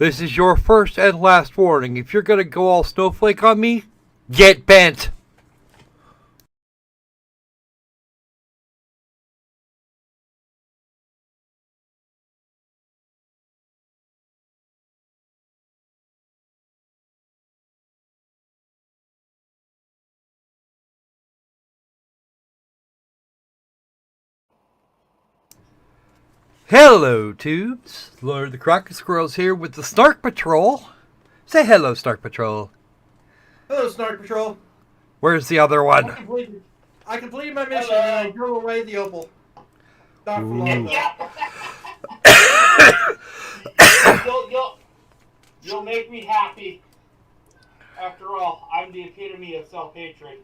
This is your first and last warning. If you're going to go all snowflake on me, get bent. Hello, Tubes. Lord the Crocker Squirrel's here with the Snark Patrol. Say hello, Snark Patrol. Hello, Snark Patrol. Where's the other one? I completed my mission and I drove away the Opal. Not for long, though. You'll make me happy. After all, I'm the epitome of self-hatred.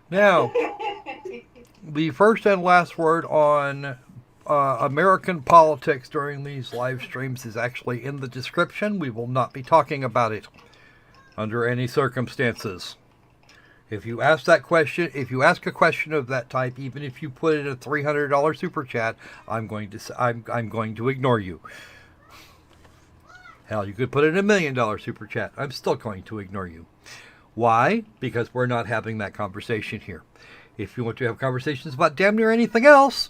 Now, the first and last word on American politics during these live streams is actually in the description. We will not be talking about it under any circumstances. If you ask that question, if you ask a question of that type, even if you put in a $300 super chat, I'm going to ignore you. Hell, you could put in $1 million super chat. I'm still going to ignore you. Why? Because we're not having that conversation here. If you want to have conversations about damn near anything else,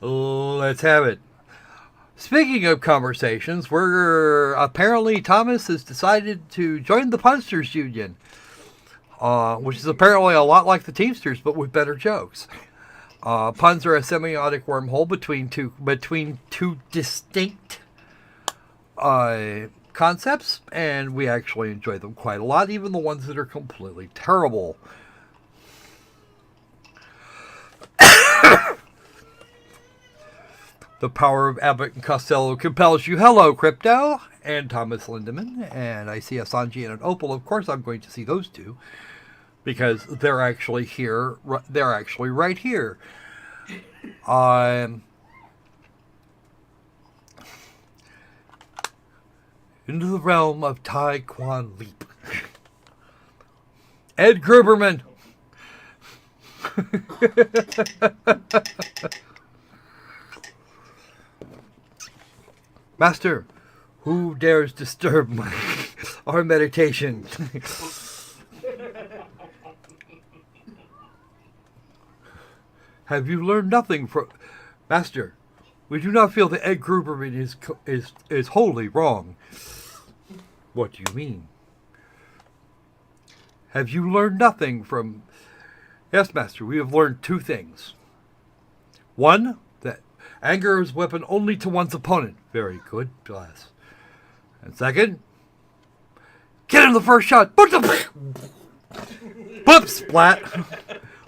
let's have it. Speaking of conversations, we're apparently Thomas has decided to join the Punsters Union, which is apparently a lot like the Teamsters, but with better jokes. Puns are a semiotic wormhole between two distinct concepts, and we actually enjoy them quite a lot, even the ones that are completely terrible. The power of Abbott and Costello compels you. Hello, Crypto, and Thomas Lindemann, and I see a Sanji and an Opal. Of course, I'm going to see those two, because they're actually here. They're actually right here. Into the realm of Tai Quan Leap. Ed Gruberman. Master, who dares disturb our meditation? Have you learned nothing from... Master, we do not feel that Ed Gruberman is wholly wrong. What do you mean? Have you learned nothing from... Yes, Master, we have learned two things. One, that anger is a weapon only to one's opponent. Very good, class. And second, get him the first shot. Boop, splat.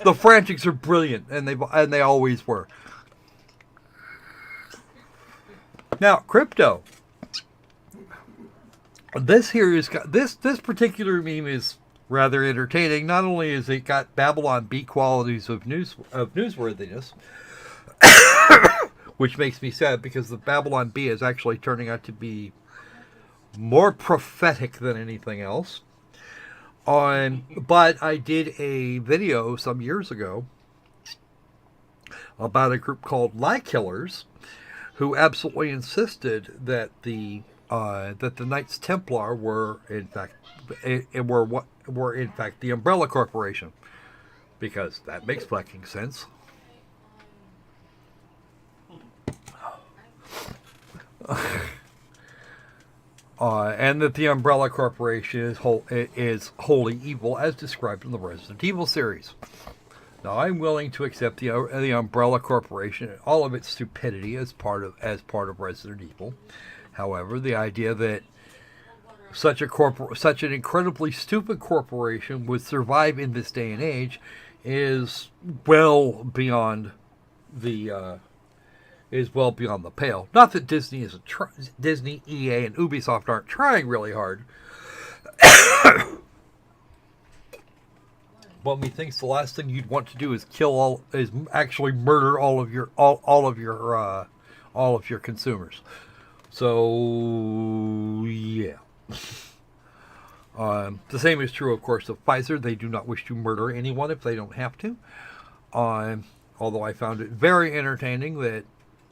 The frantics are brilliant, and they always were. Now, Crypto. This particular meme is rather entertaining. Not only is it got Babylon Bee qualities of newsworthiness, which makes me sad because the Babylon Bee is actually turning out to be more prophetic than anything else. But I did a video some years ago about a group called Lie Killers, who absolutely insisted that the Knights Templar were in fact the Umbrella Corporation, because that makes fucking sense. And that the Umbrella Corporation is wholly evil, as described in the Resident Evil series. Now, I'm willing to accept the Umbrella Corporation and all of its stupidity as part of Resident Evil. However, the idea that such an incredibly stupid corporation would survive in this day and age is well beyond the pale. Not that Disney Disney, EA, and Ubisoft aren't trying really hard. But methinks the last thing you'd want to do is actually murder all of your consumers. So yeah. The same is true, of course, of Pfizer. They do not wish to murder anyone if they don't have to. Although I found it very entertaining that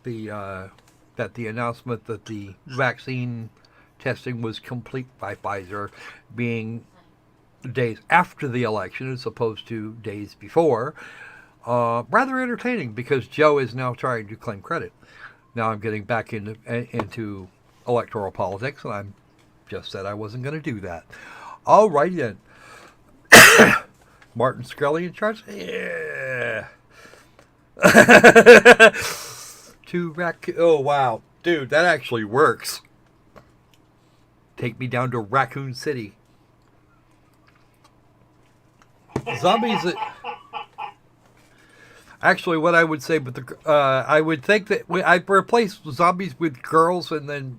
the announcement that the vaccine testing was complete by Pfizer, being days after the election as opposed to days before. Rather entertaining because Joe is now trying to claim credit. Now I'm getting back into electoral politics, and I'm just said I wasn't going to do that. All right then. Martin Shkreli in charge? Yeah. Oh, wow. Dude, that actually works. Take me down to Raccoon City. Zombies... Actually, what I would say, I would think that I'd replace zombies with girls and then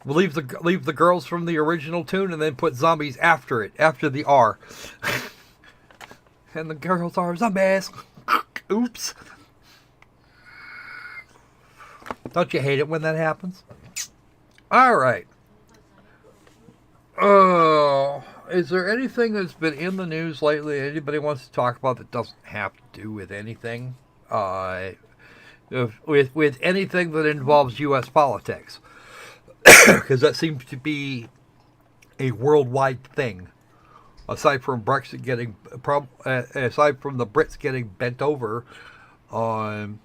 leave the girls from the original tune and then put zombies after it, after the R. And the girls are zombies. Oops. Don't you hate it when that happens? All right. Oh, is there anything that's been in the news lately anybody wants to talk about that doesn't have to do with anything? With anything that involves U.S. politics? Because that seems to be a worldwide thing. Aside from Brexit aside from the Brits getting bent over,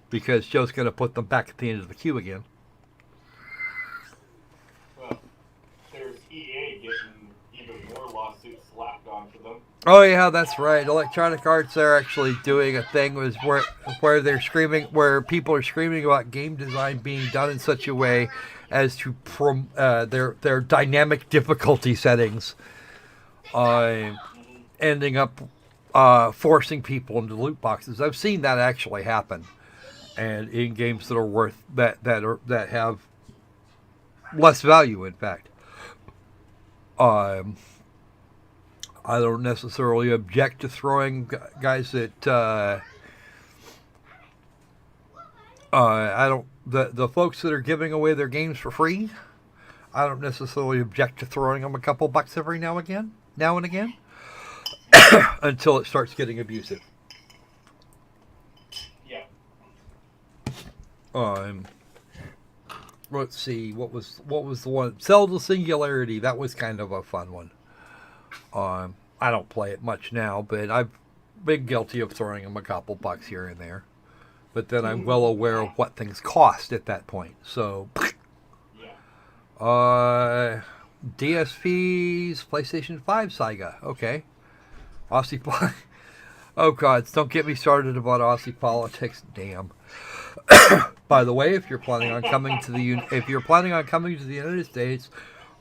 because Joe's going to put them back at the end of the queue again. Well, there's EA getting even more lawsuits slapped onto them. Oh yeah, that's right. Electronic Arts are actually doing a thing where they're screaming, where people are screaming about game design being done in such a way as to their dynamic difficulty settings, ending up forcing people into loot boxes. I've seen that actually happen, and in games that are worth that have less value, in fact. I don't necessarily object to throwing guys that the folks that are giving away their games for free. I don't necessarily object to throwing them a couple bucks every now and again, until it starts getting abusive. Yeah. Let's see, what was the one? Zelda Singularity. That was kind of a fun one. I don't play it much now, but I've been guilty of throwing them a couple bucks here and there. But then I'm well aware of what things cost at that point. So, DSP's PlayStation 5 Sega. Okay. Aussie. Oh God! Don't get me started about Aussie politics. Damn. By the way, if you're planning on coming to the United States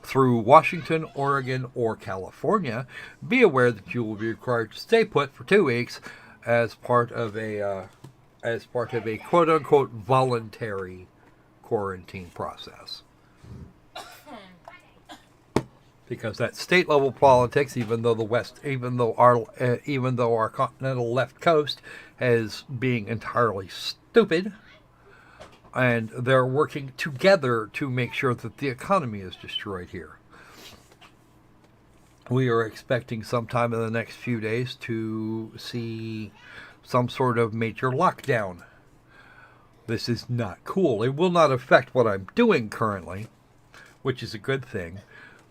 through Washington, Oregon, or California, be aware that you will be required to stay put for 2 weeks as part of a quote-unquote voluntary quarantine process. Because that state-level politics, even though our continental left coast is being entirely stupid, and they're working together to make sure that the economy is destroyed here. We are expecting sometime in the next few days to see some sort of major lockdown. This is not cool. It will not affect what I'm doing currently, which is a good thing,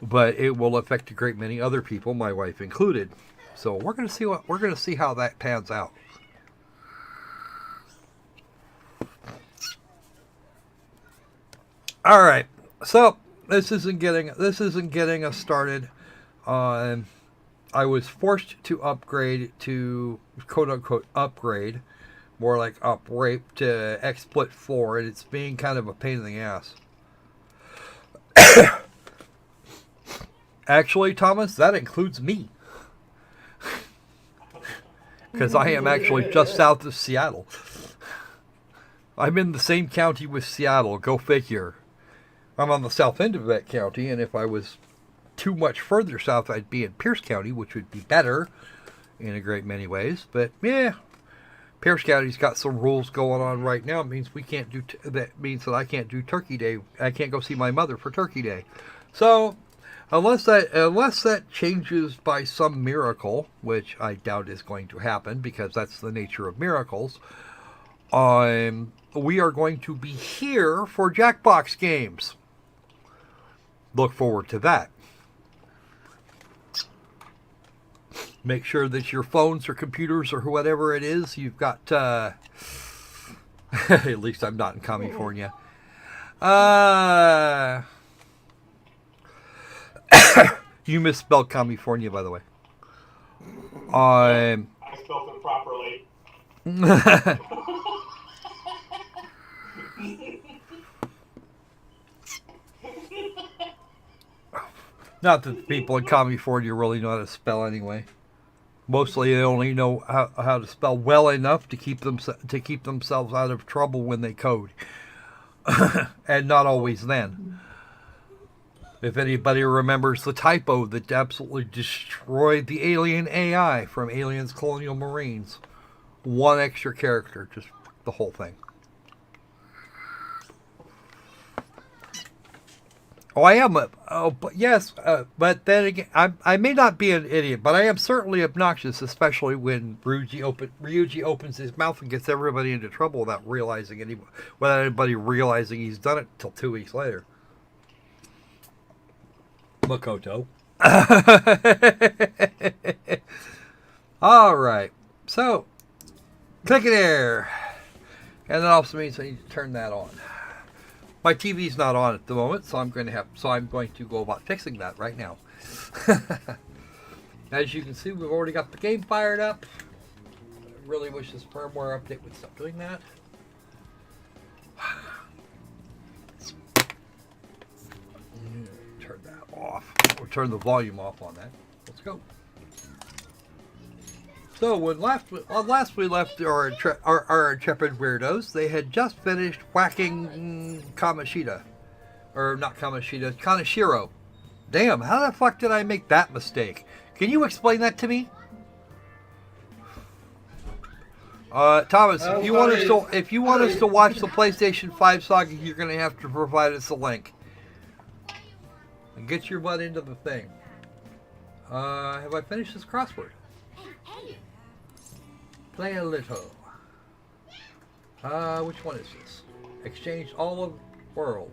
but it will affect a great many other people, my wife included. So we're going to see how that pans out. All right, so this isn't getting us started. I was forced to upgrade to quote unquote upgrade, more like uprape, to XSplit 4, and it's being kind of a pain in the ass. Actually, Thomas, that includes me, because I am actually just south of Seattle. I'm in the same county with Seattle. Go figure. I'm on the south end of that county, and if I was too much further south, I'd be in Pierce County, which would be better in a great many ways. But yeah, Pierce County's got some rules going on right now. It means that means that I can't do Turkey Day. I can't go see my mother for Turkey Day. So unless that changes by some miracle, which I doubt is going to happen because that's the nature of miracles, we are going to be here for Jackbox games. look forward to that. Make sure that your phones or computers or whatever it is, you've got, at least I'm not in California. You misspelled California, by the way. I spelled it properly. Not that the people in California really know how to spell anyway. Mostly they only know how to spell well enough to keep themselves out of trouble when they code. And not always then. If anybody remembers the typo that absolutely destroyed the alien AI from Aliens Colonial Marines. One extra character, just the whole thing. Oh, I am. But yes. But then again, I may not be an idiot, but I am certainly obnoxious, especially when Ryuji opens his mouth and gets everybody into trouble without anybody realizing he's done it until 2 weeks later. Makoto. All right. So, click it there, and that also means I need to turn that on. My TV's not on at the moment, so I'm going to go about fixing that right now. As you can see, we've already got the game fired up. I really wish this firmware update would stop doing that. Turn that off. Or turn the volume off on that. Let's go. So when last we left our intrepid weirdos, they had just finished whacking Kaneshiro. Damn, how the fuck did I make that mistake? Can you explain that to me? Thomas, if you want us to watch the PlayStation 5 saga, you're going to have to provide us a link. And get your butt into the thing. Have I finished this crossword? Play a little. Which one is this? Exchange all of world.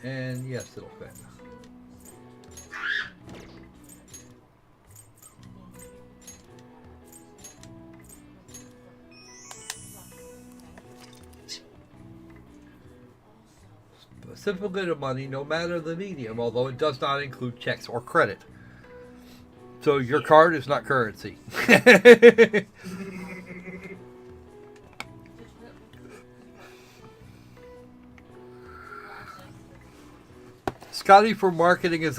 And yes, it'll fit. A simple bit of money, no matter the medium, although it does not include checks or credit. So your card is not currency. Scotty for marketing is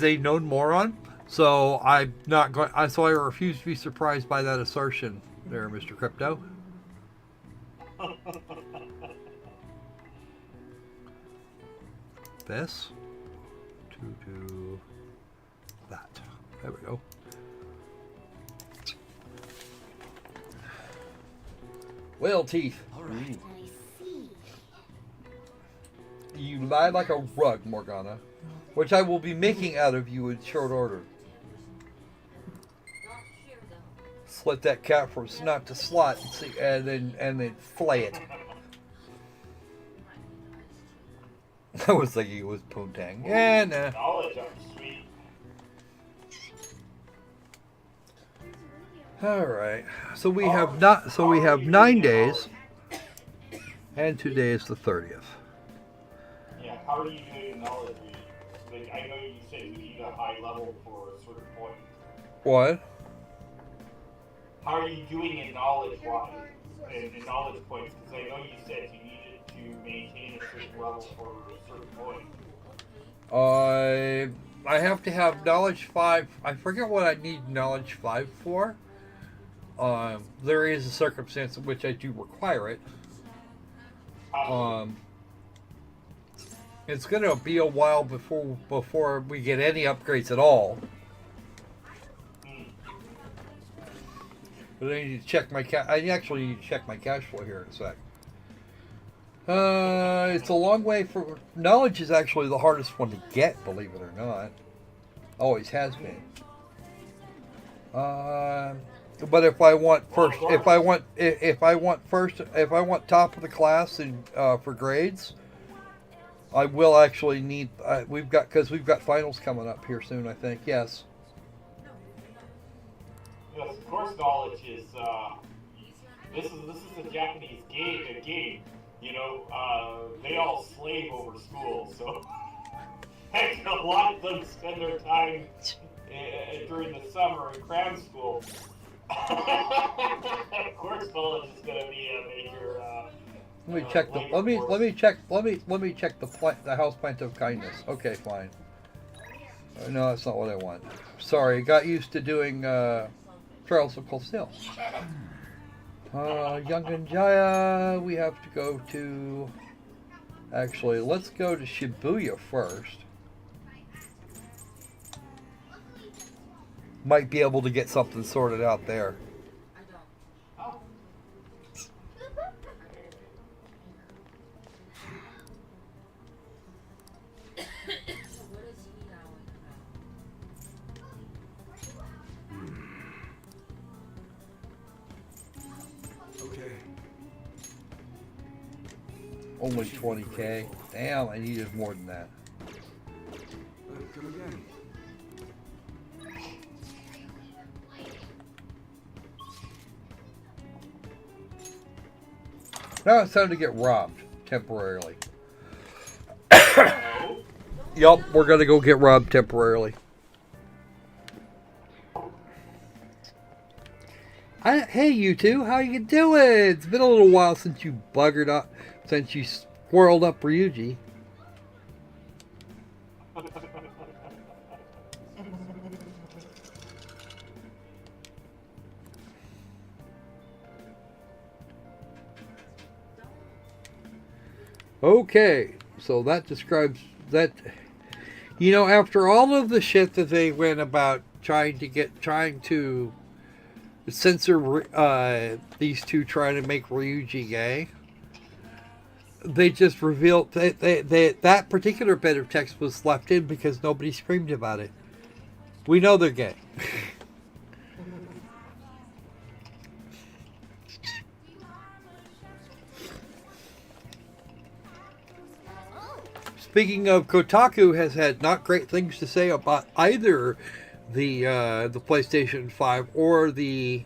a known moron, so I'm not going. So I refuse to be surprised by that assertion, there, Mr. Crypto. This to do that. There we go. Whale teeth. All right. You lie like a rug, Morgana, which I will be making out of you in short order. Slit that cat from snot to slot, and then flay it. I was thinking it was Poontang. Yeah, nah. Knowledge, I'm sweet. All right. So we have 9 days, and today is the 30th. Yeah, how are you doing in knowledge? Like, I know you said you need a high level for a certain point. What? How are you doing in knowledge-wise? In knowledge points? Because I know you said you needed to maintain a certain level for a certain point. I have to have knowledge 5. I forget what I need knowledge 5 for. There is a circumstance in which I do require it. It's gonna be a while before we get any upgrades at all. But I need to check my I actually need to check my cash flow here in a sec. It's a long way for knowledge is actually the hardest one to get, believe it or not. Always has been. But if I want first, if I want top of the class in for grades, I will actually need. We've got finals coming up here soon. I think yes. Yes, of course, knowledge is. This is a Japanese game. You know, they all slave over school, so heck, a lot of them spend their time during the summer in cram school. Of course, knowledge is going to be a major. Let me check the the house plant of kindness. Okay, fine. No, that's not what I want. Sorry, got used to doing Trials of Colosseum. Young Jaya, we have to go to. Actually, let's go to Shibuya first. Might be able to get something sorted out there. Only 20K. Damn, I needed more than that. Come again. Now it's time to get robbed temporarily. Yup, we're gonna go get robbed temporarily. Hey, you two, how you doing? It's been a little while since you buggered up, since you squirreled up Ryuji. Okay, so that describes that. You know, after all of the shit that they went about trying to censor these two trying to make Ryuji gay, they just revealed that particular bit of text was left in because nobody screamed about it. We know they're gay. Speaking of, Kotaku has had not great things to say about either the PlayStation 5 or the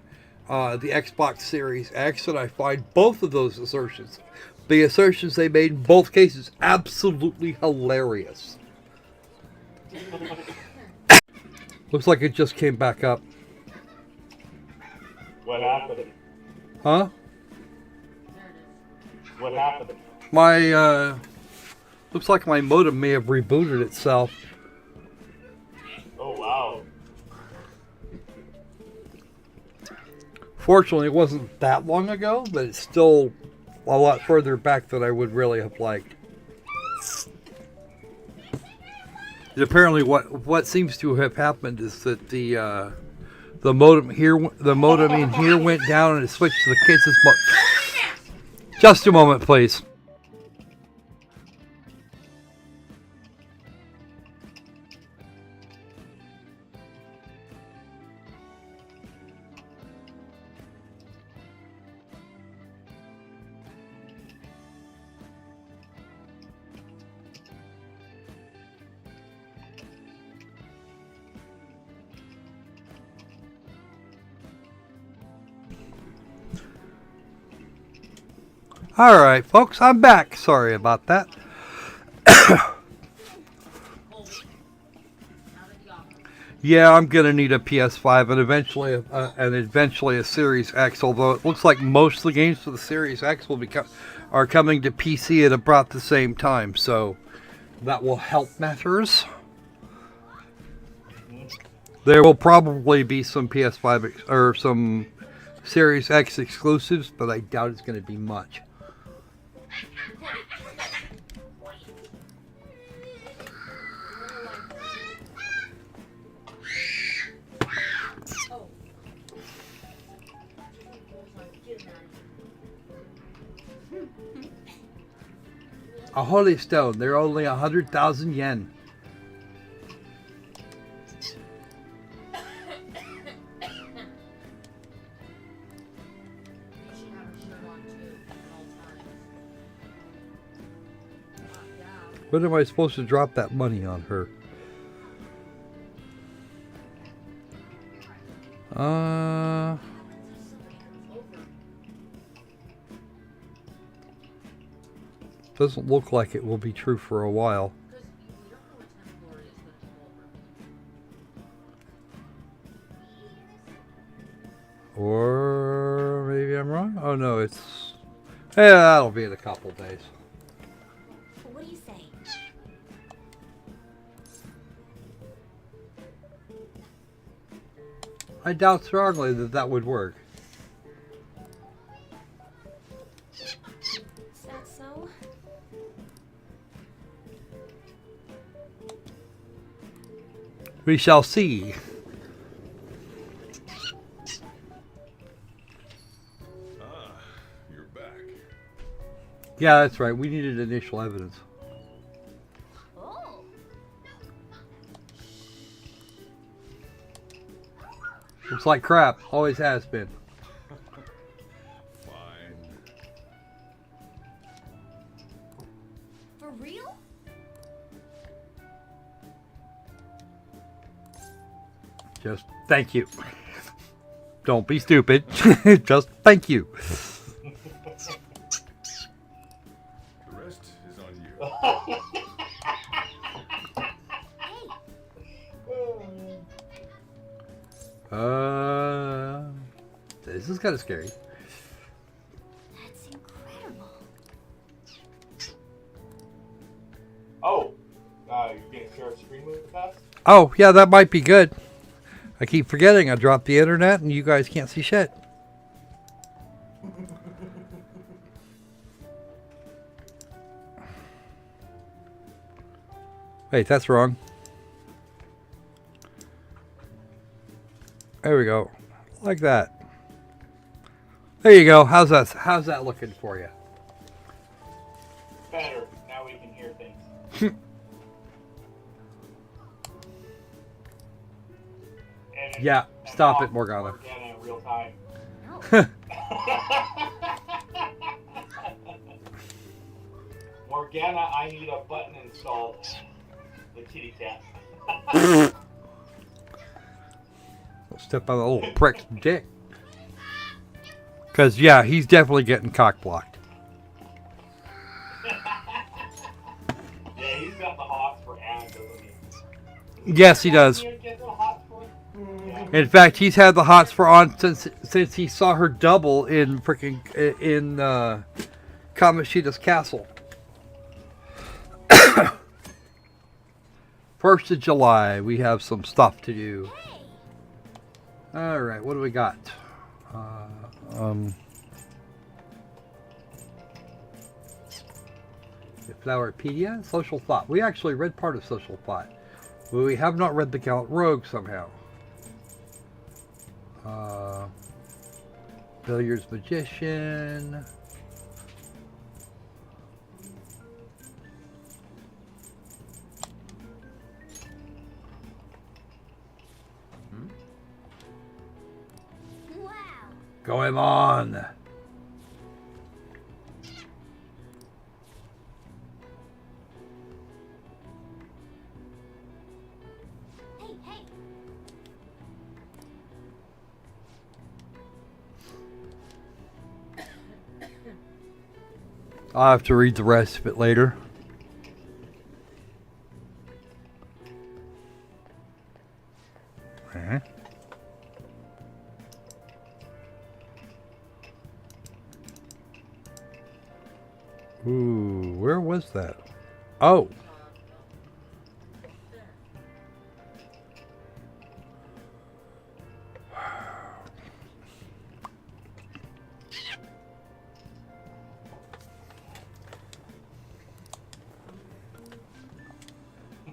Xbox Series X, and I find both of those assertions, the assertions they made in both cases, absolutely hilarious. Looks like it just came back up. What happened? Huh? What happened? My looks like my modem may have rebooted itself. Oh, wow. Fortunately, it wasn't that long ago, but it's still a lot further back than I would really have liked. Apparently, what seems to have happened is that the modem in here went down and it switched to the kids' Just a moment, please. Alright, folks, I'm back. Sorry about that. Yeah, I'm going to need a PS5 and eventually a Series X, although it looks like most of the games for the Series X are coming to PC at about the same time, so that will help matters. There will probably be some PS5 or some Series X exclusives, but I doubt it's going to be much. A holy stone. They're only 100,000 yen. When am I supposed to drop that money on her? Doesn't look like it will be true for a while. Or maybe I'm wrong? Oh no, it's... Yeah, that'll be in a couple days. What do you say? I doubt strongly that that would work. Is that so? We shall see. You're back. Yeah, that's right. We needed initial evidence. Oh. Looks like crap. Always has been. Fine. For real? Just thank you. Don't be stupid. Just thank you. The rest is on you. This is kind of scary. That's incredible. Oh, you're gonna share a screen with us? Oh, yeah, that might be good. I keep forgetting I dropped the internet and you guys can't see shit. Wait, that's wrong. There we go. Like that. There you go. How's that looking for you? Better. Now we can hear things. And Yeah, and stop talk it, Morgana. Morgana in real time. No. Morgana, I need a button installed. The kitty cat. Step on the little prick's dick. Because, yeah, he's definitely getting cock blocked. Yeah, he's got the hots for Anna, doesn't he? Yes, he does. You get the hots for? Yeah. In fact, he's had the hots for on since he saw her double in freaking Kamoshida's castle. 1st of July, we have some stuff to do. All right, what do we got? Flowerpedia, Social Thought. We actually read part of Social Thought, but we have not read The Gallant Rogue somehow. Billiards Magician. Wow. Going on. Hey, hey. I'll have to read the rest of it later. Uh-huh. Ooh, where was that? Oh.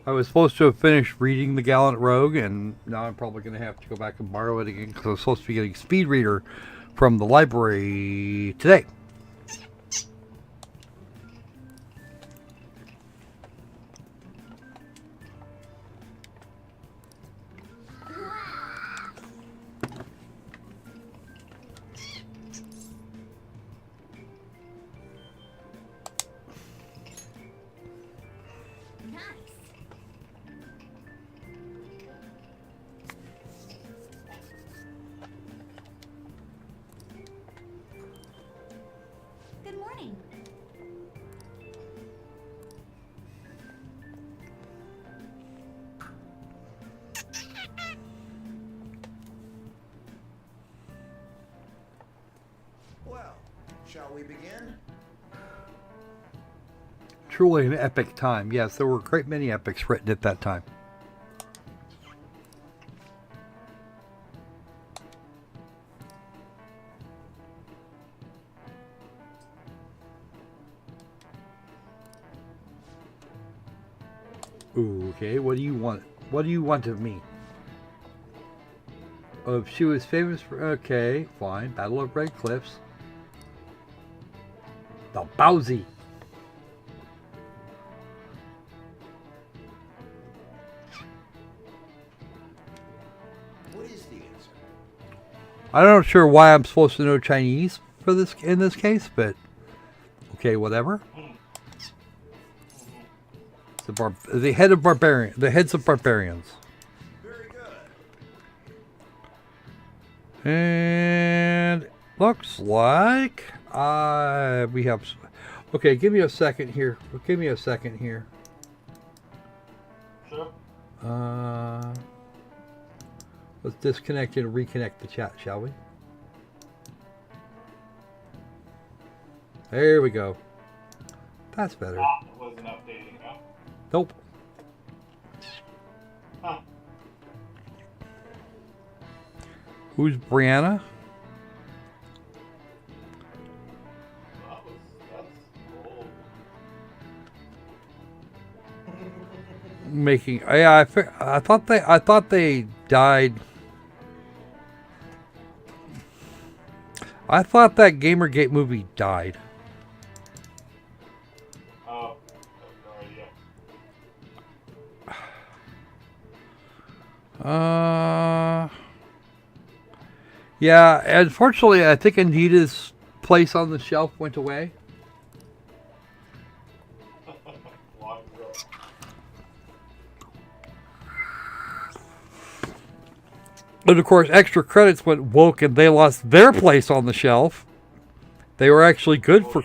I was supposed to have finished reading The Gallant Rogue, and now I'm probably going to have to go back and borrow it again because I was supposed to be getting Speed Reader from the library today. morning. Well, shall we begin? Truly an epic time. Yes, there were a great many epics written at that time. Ooh, okay, what do you want? What do you want of me? Oh, she was famous for... Okay, fine. Battle of Red Cliffs. The Bowsy. What is the answer? I'm not sure why I'm supposed to know Chinese for this in this case, but okay, whatever. The heads of barbarians. Very good. And looks like we have. Okay, give me a second here. Give me a second here. Sure. Let's disconnect and reconnect the chat, shall we? There we go. That's better. That wasn't updating, huh? Nope. Huh. Who's Brianna? That's old. Making. Yeah, I thought they died. I thought that Gamergate movie died. Oh, no idea. Yeah, unfortunately, I think Anita's place on the shelf went away. Long ago. And of course, extra credits went woke and they lost their place on the shelf. They were actually good for...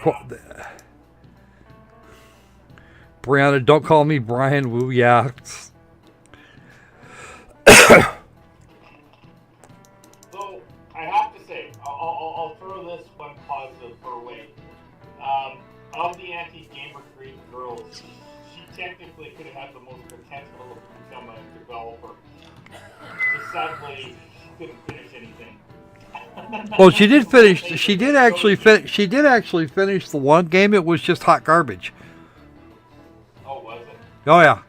Brianna, don't call me Brian Wu. Yeah. So, I have to say, I'll throw this one positive her way. Of the anti-gamer freak girls, she technically could have had the most potential to become a developer. Just sadly, she couldn't finish anything. Well, she did finish. She did actually finish the one game. It was just hot garbage. Oh, was it? Oh yeah.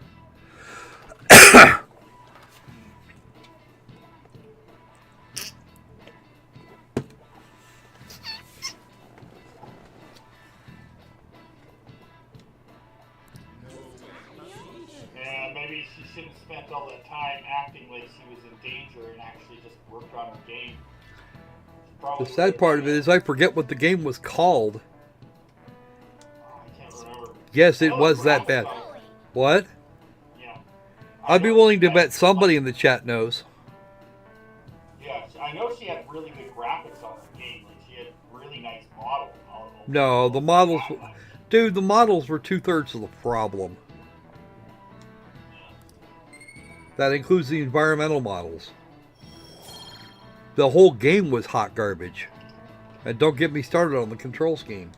Yeah, maybe she shouldn't have spent all that time acting like she was in danger and actually just worked on her game. The sad part of it is I forget what the game was called. I can't remember. Yes, it was that bad. What? Yeah. I'd be willing to bet somebody in the chat knows. Yeah, I know she had really good graphics on her game. Like she had really nice models. No, the models... Dude, the models were 2/3 of the problem. That includes the environmental models. The whole game was hot garbage. And don't get me started on the control scheme.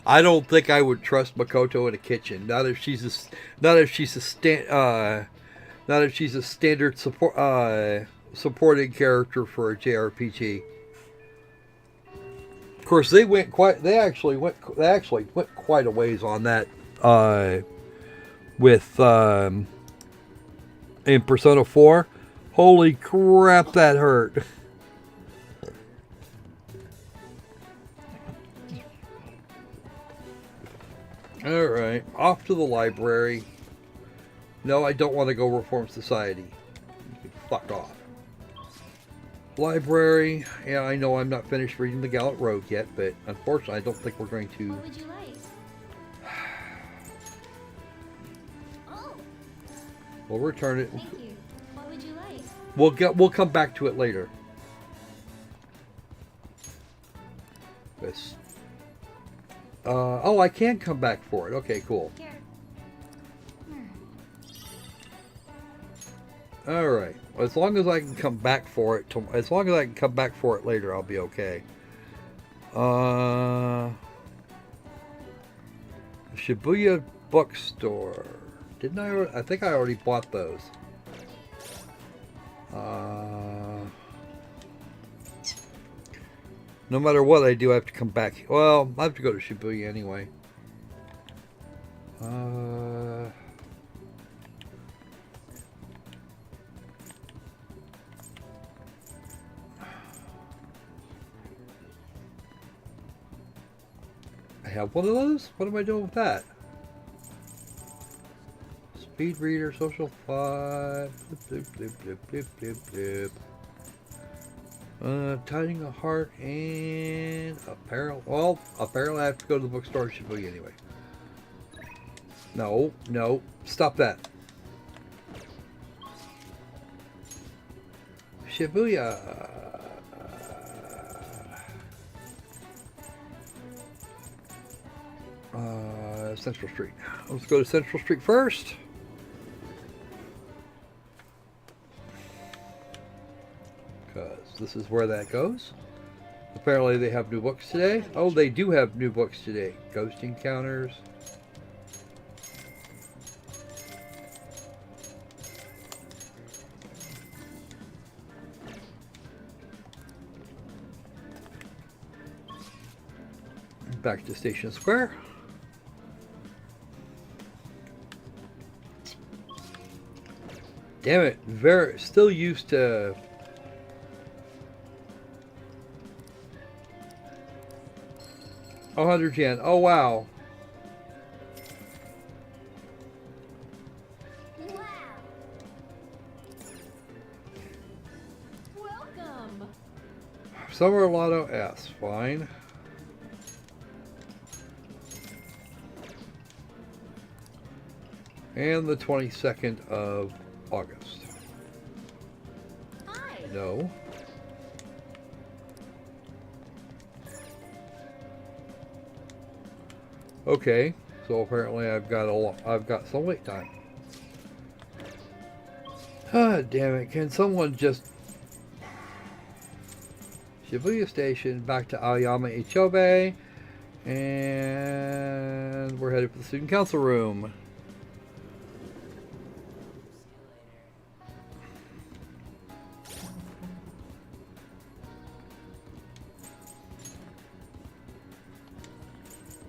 I don't think I would trust Makoto in a kitchen. Not if she's a standard supporting character for a JRPG. Of course, they actually went quite a ways on that with in Persona 4. Holy crap, that hurt. Alright, off to the library. No, I don't want to go reform society. You can fuck off. Library. Yeah, I know I'm not finished reading The Gallant Rogue yet, but unfortunately I don't think we're going to... What would you like? We'll return it. Thank you. What would you like? We'll come back to it later. This. Oh, I can come back for it. Okay, cool. Here. All right. As long as I can come back for it, as long as I can come back for it later, I'll be okay. Shibuya Bookstore. Didn't I? I think I already bought those. No matter what I do, I have to come back. Well, I have to go to Shibuya anyway. I have one of those? What am I doing with that? Speed reader, social 5. Blip, blip, blip, blip, blip, blip. Tiding a heart and apparel. Well, apparel I have to go to the bookstore in Shibuya anyway. No, no. Stop that. Shibuya. Central Street. Let's go to Central Street first. Because this is where that goes. Apparently they have new books today. Oh, they do have new books today. Ghost Encounters. Back to Station Square. Damn it, still used to 100 yen. Oh wow. Wow. Welcome. Summer Lotto S, fine. And the 22nd of August. Hi. No. Okay, so apparently I've got some wait time. Ah, damn it! Can someone just Shibuya Station back to Aoyama Ichobe, and we're headed for the student council room.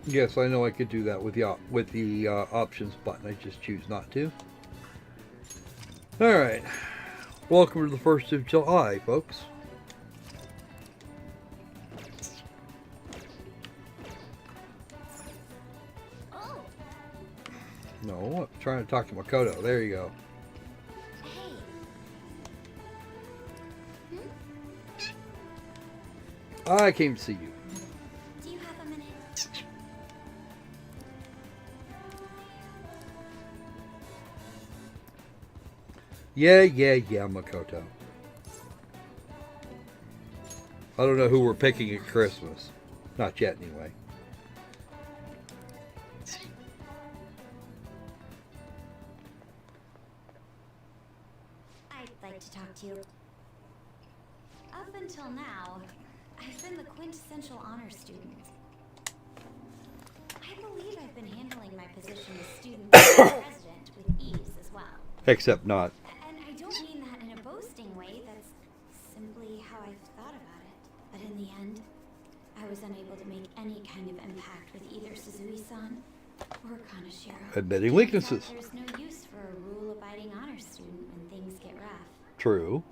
Yes, I know I could do that with the options button. I just choose not to. All right, welcome to the 1st of July, folks. Oh. No, I'm trying to talk to Makoto. There you go. Hey. I came to see you. Do you have a minute? Yeah, Makoto. I don't know who we're picking at Christmas. Not yet, anyway. I'd like to talk to you. Up until now, I've been the quintessential honor student. I believe I've been handling my position as student president with ease as well. Except not. And I don't mean that in a boasting way, that's simply how I've thought about it. But in the end, I was unable to make any kind of impact with either Suzui-san or Kaneshiro. Admitting weaknesses. There's no use for a rule-abiding honor student when things get rough. True.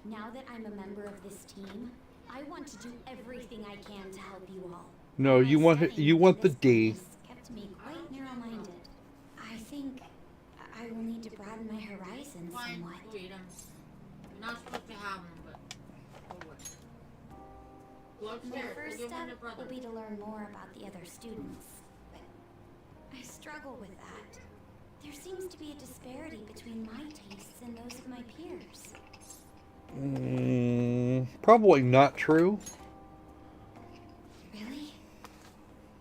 Now that I'm a member of this team, I want to do everything I can to help you all. No, you want the D. This kept me quite narrow-minded. I think I will need to broaden my horizons somewhat. You're not supposed to have them, but My first step will be to learn more about the other students. But I struggle with that. There seems to be a disparity between my tastes and those of my peers. Probably not true. Really?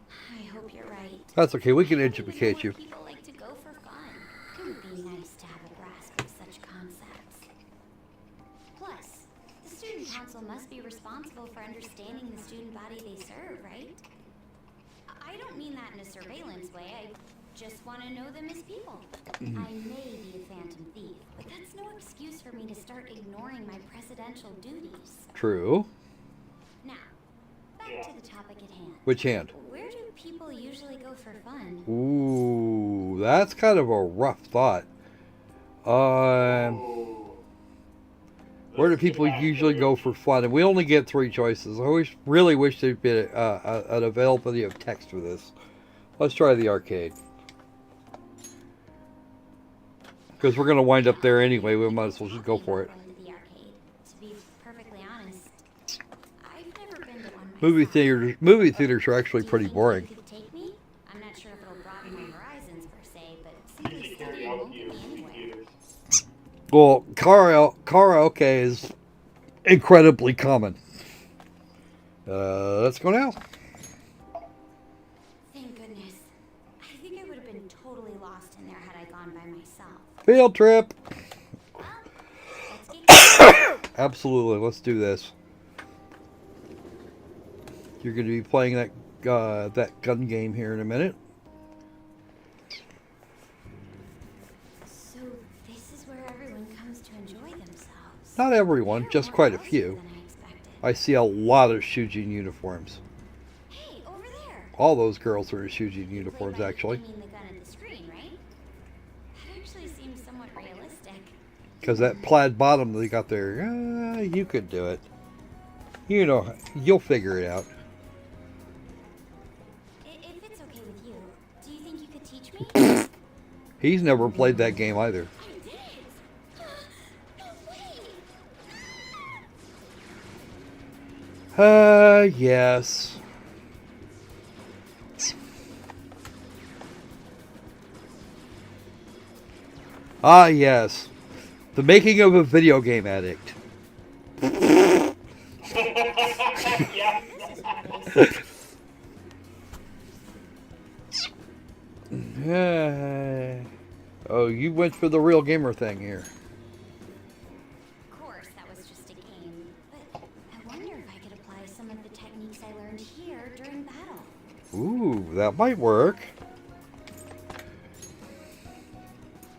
I hope you're right. That's okay. We can I don't even know educate why you. people like to go for fun. It would be nice to have a grasp of such concepts. Plus, the student council must be responsible for understanding the student body they serve, right? I don't mean that in a surveillance way. I just want to know them as people. I may be a phantom thief, but that's no excuse for me to start ignoring my presidential duties. True. Now, back to the topic at hand. Which hand? Where do people usually go for fun? Ooh, that's kind of a rough thought. Where do people usually go for fun? And we only get 3 choices. I really wish there'd be an availability of text for this. Let's try the arcade. Because we're going to wind up there anyway. We might as well just go for it. Going to the arcade. To be perfectly honest, I've never been to one myself. Movie theaters are actually Do you pretty think boring. you could take me? I'm not sure if it'll broaden my horizons per se, but You simply should carry studying out won't the get me movie anywhere. theaters. Well, karaoke is incredibly common. Let's go now. Thank goodness. I think I would have been totally lost in there had I gone by myself. Field trip. Well, let's get Absolutely. Let's do this. You're going to be playing that gun game here in a minute. So this is where everyone comes to enjoy themselves. Not everyone, There are just more quite a girls few. here than I expected. I see a lot of Shujin uniforms. Hey, over there. All those girls are in Shujin You play uniforms, by actually. aiming the gun at the screen, right? That actually seems somewhat realistic. Because that plaid bottom they got there, you could do it. You know, you'll figure it out. If it's okay with you, do you think you could teach me? He's never played that game either. I did. No way. Yes. Ah, yes. The making of a video game addict. Yeah. Oh, you went for the real gamer thing here. Of course, that was just a game. But I wonder if I could apply some of the techniques I learned here during battle. Ooh, that might work.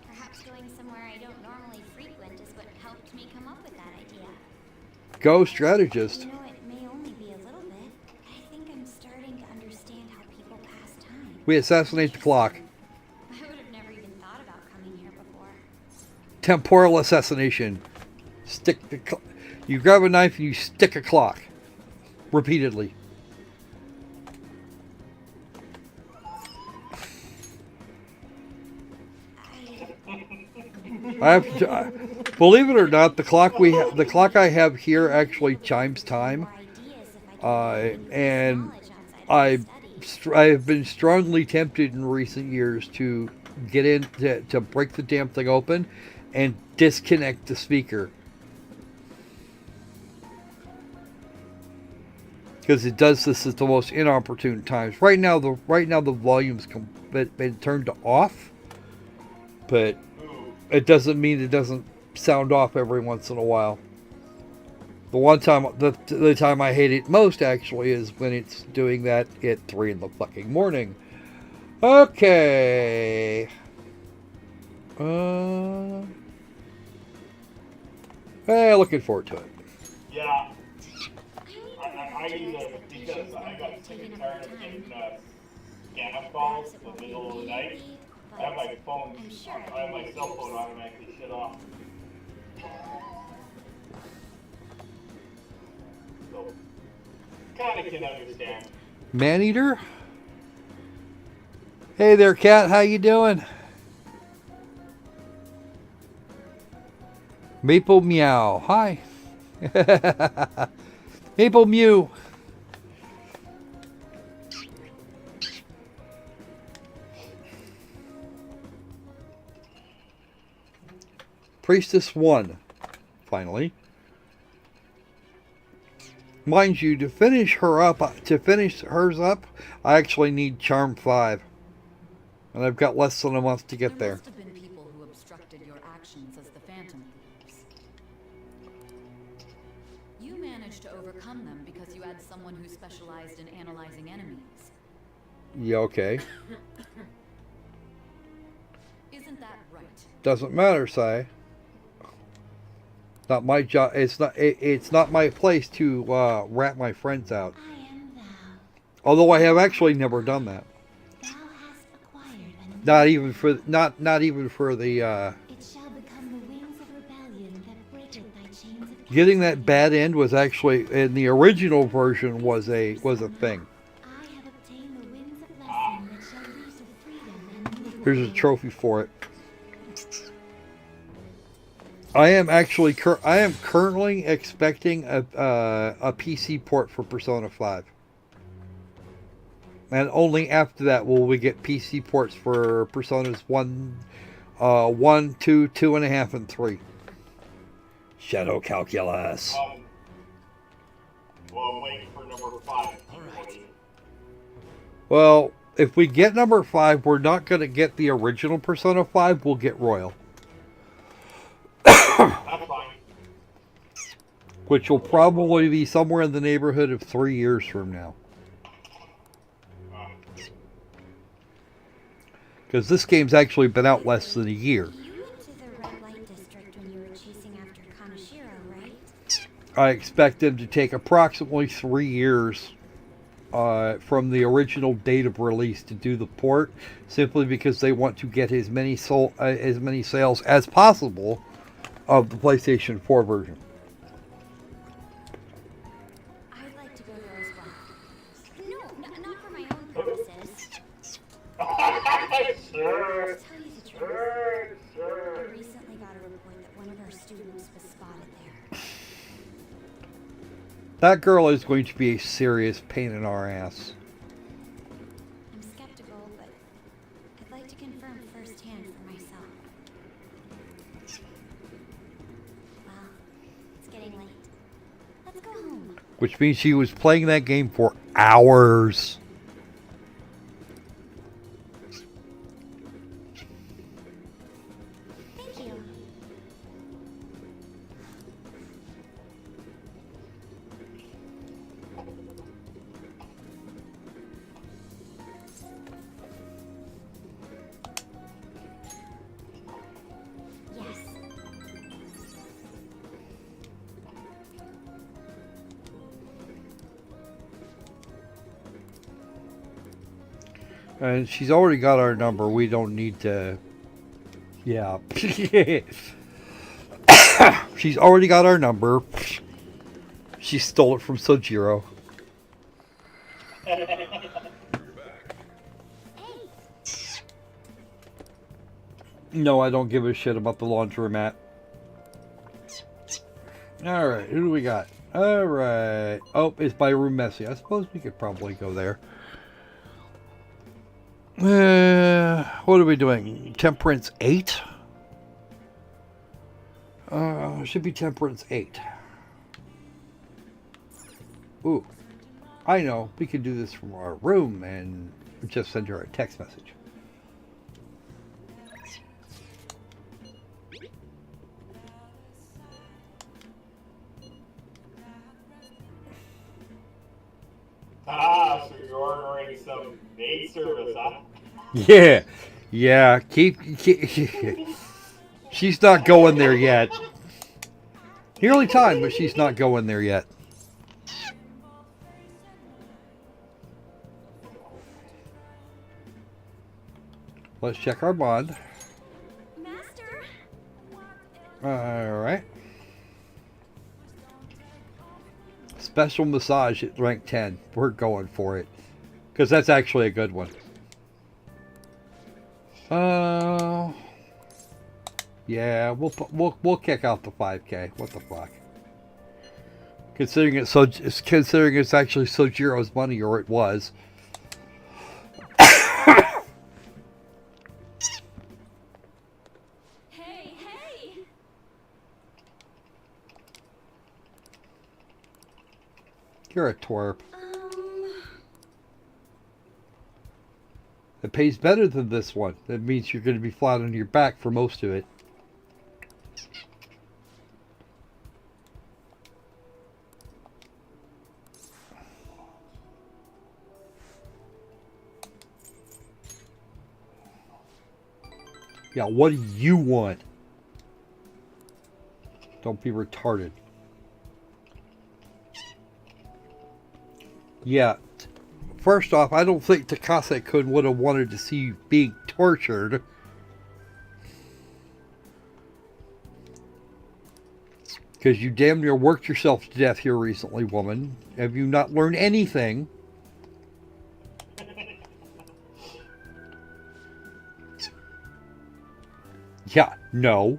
Perhaps going somewhere I don't normally frequent is what helped me come up with that idea. Go strategist. You know, it may only be a little bit, but I think I'm starting to understand how people pass time. We assassinate the clock. I would have never even thought about coming here before. Temporal assassination. You grab a knife and you stick a clock. Repeatedly. Believe it or not, the clock I have here actually chimes time. More ideas if I could increase And knowledge outside of my studies. I have been strongly tempted in recent years to get in to break the damn thing open and disconnect the speaker, because it does this at the most inopportune times. Right now the volume's been turned to off, but it doesn't mean it doesn't sound off every once in a while. The time I hate it most actually is when it's doing that at 3 in the fucking morning. Okay. Looking forward to it. Yeah. I use it because I got sick and tired of getting scam calls in the middle of the night. I have my phone, I have my cell phone automatically shut off. So, kinda can understand. Maneater? Hey there, cat. How you doing? Maple Meow. Hi. Maple Mew. Priestess 1. Finally. Mind you, to finish hers up, I actually need Charm 5. And I've got less than a month to get there. Must have been people who obstructed your actions as the Phantom Thieves. You managed to overcome them because you had someone who specialized in analyzing enemies. Yeah, okay. Isn't that right? Doesn't matter, Sai. Not my job. It's not my place to rat my friends out. I am thou. Although I have actually never done that. Thou hast acquired an Not even for the It shall become the wings of rebellion that breaketh thy chains of getting that bad end was actually in the original version was a thing. I have obtained the winds of blessing that shall loose of freedom and liberty. Here's a trophy for it. I am currently expecting a PC port for Persona 5. And only after that will we get PC ports for Personas 1, 2, 2.5, and 3. Shadow Calculus. Well, I'm waiting for number 5. Well, if we get number 5, we're not going to get the original Persona 5, we'll get Royal. That's fine. Which will probably be somewhere in the neighborhood of 3 years from now. Because this game's actually been out less than a year. You went to the red light district when you were chasing after Kaneshiro, right? I expect them to take approximately 3 years from the original date of release to do the port, simply because they want to get as many sales as possible of the PlayStation 4 version. I'd like to go there as well. No, not for my own purposes. Sure. To tell you the truth, Sure. I recently got a report that one of our students was spotted there. That girl is going to be a serious pain in our ass. I'm skeptical, but I'd like to confirm firsthand for myself. Well, it's getting late. Let's go home. Which means she was playing that game for hours. Thank you. Yes. And she's already got our number. We don't need to... Yeah. She's already got our number. She stole it from Sojiro. No, I don't give a shit about the laundromat. Alright, who do we got? Alright. Oh, it's by Room Messy. I suppose we could probably go there. What are we doing? Temperance 8? Should be Temperance 8. Ooh. I know. We can do this from our room and just send her a text message. Ah, so you're ordering some maid service, huh? Yeah. Yeah. Keep she's not going there yet. Nearly time, but she's not going there yet. Let's check our bond. Master? Alright. Special massage at rank 10. We're going for it. Because that's actually a good one. Yeah, we'll kick out the 5K. What the fuck? Considering it's actually Sojiro's money, or it was. Hey! You're a twerp. It pays better than this one. That means you're going to be flat on your back for most of it. Yeah, what do you want? Don't be retarded. Yeah. First off, I don't think Takase-kun would have wanted to see you being tortured. Because you damn near worked yourself to death here recently, woman. Have you not learned anything? Yeah, no.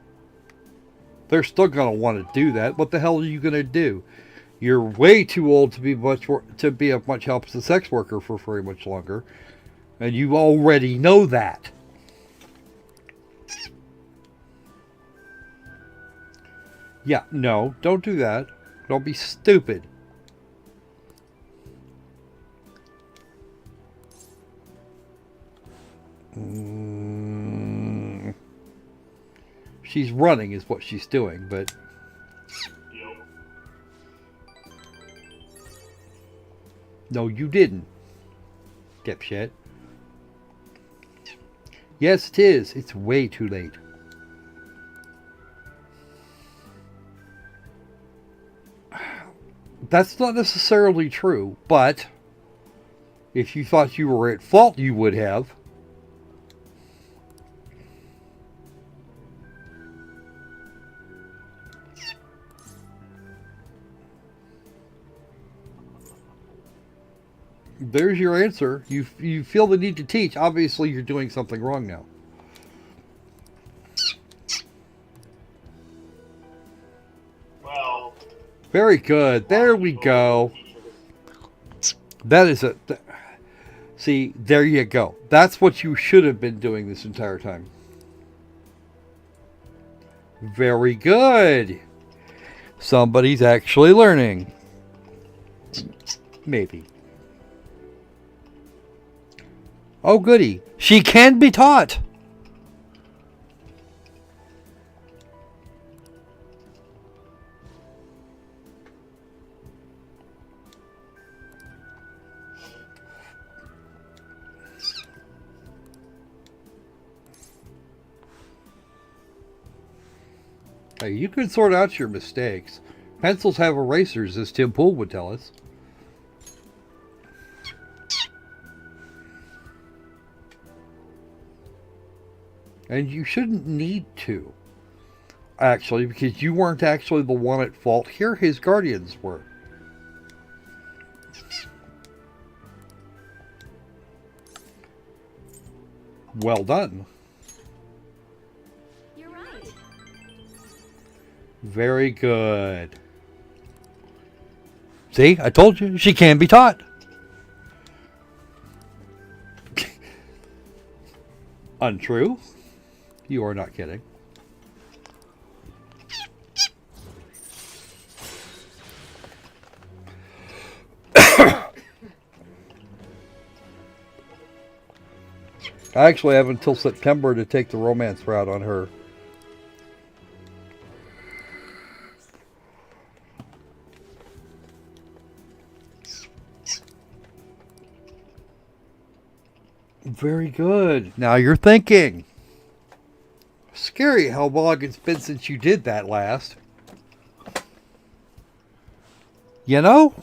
They're still going to want to do that. What the hell are you going to do? You're way too old to be of much help as a sex worker for very much longer. And you already know that. Yeah, no, don't do that. Don't be stupid. She's running is what she's doing, but... Yep. No, you didn't. Dipshit. Yes, it is. It's way too late. That's not necessarily true, but... if you thought you were at fault, you would have. There's your answer. You feel the need to teach. Obviously, you're doing something wrong now. Well. Very good. There we go. That is a... see, there you go. That's what you should have been doing this entire time. Very good. Somebody's actually learning. Maybe. Oh, goody. She can be taught. Hey, you can sort out your mistakes. Pencils have erasers, as Tim Pool would tell us. And you shouldn't need to. Actually, because you weren't actually the one at fault here. His guardians were. Well done. You're right. Very good. See, I told you, she can be taught. Untrue. You are not kidding. I actually have until September to take the romance route on her. Very good. Now you're thinking. Scary how long it's been since you did that last. You know?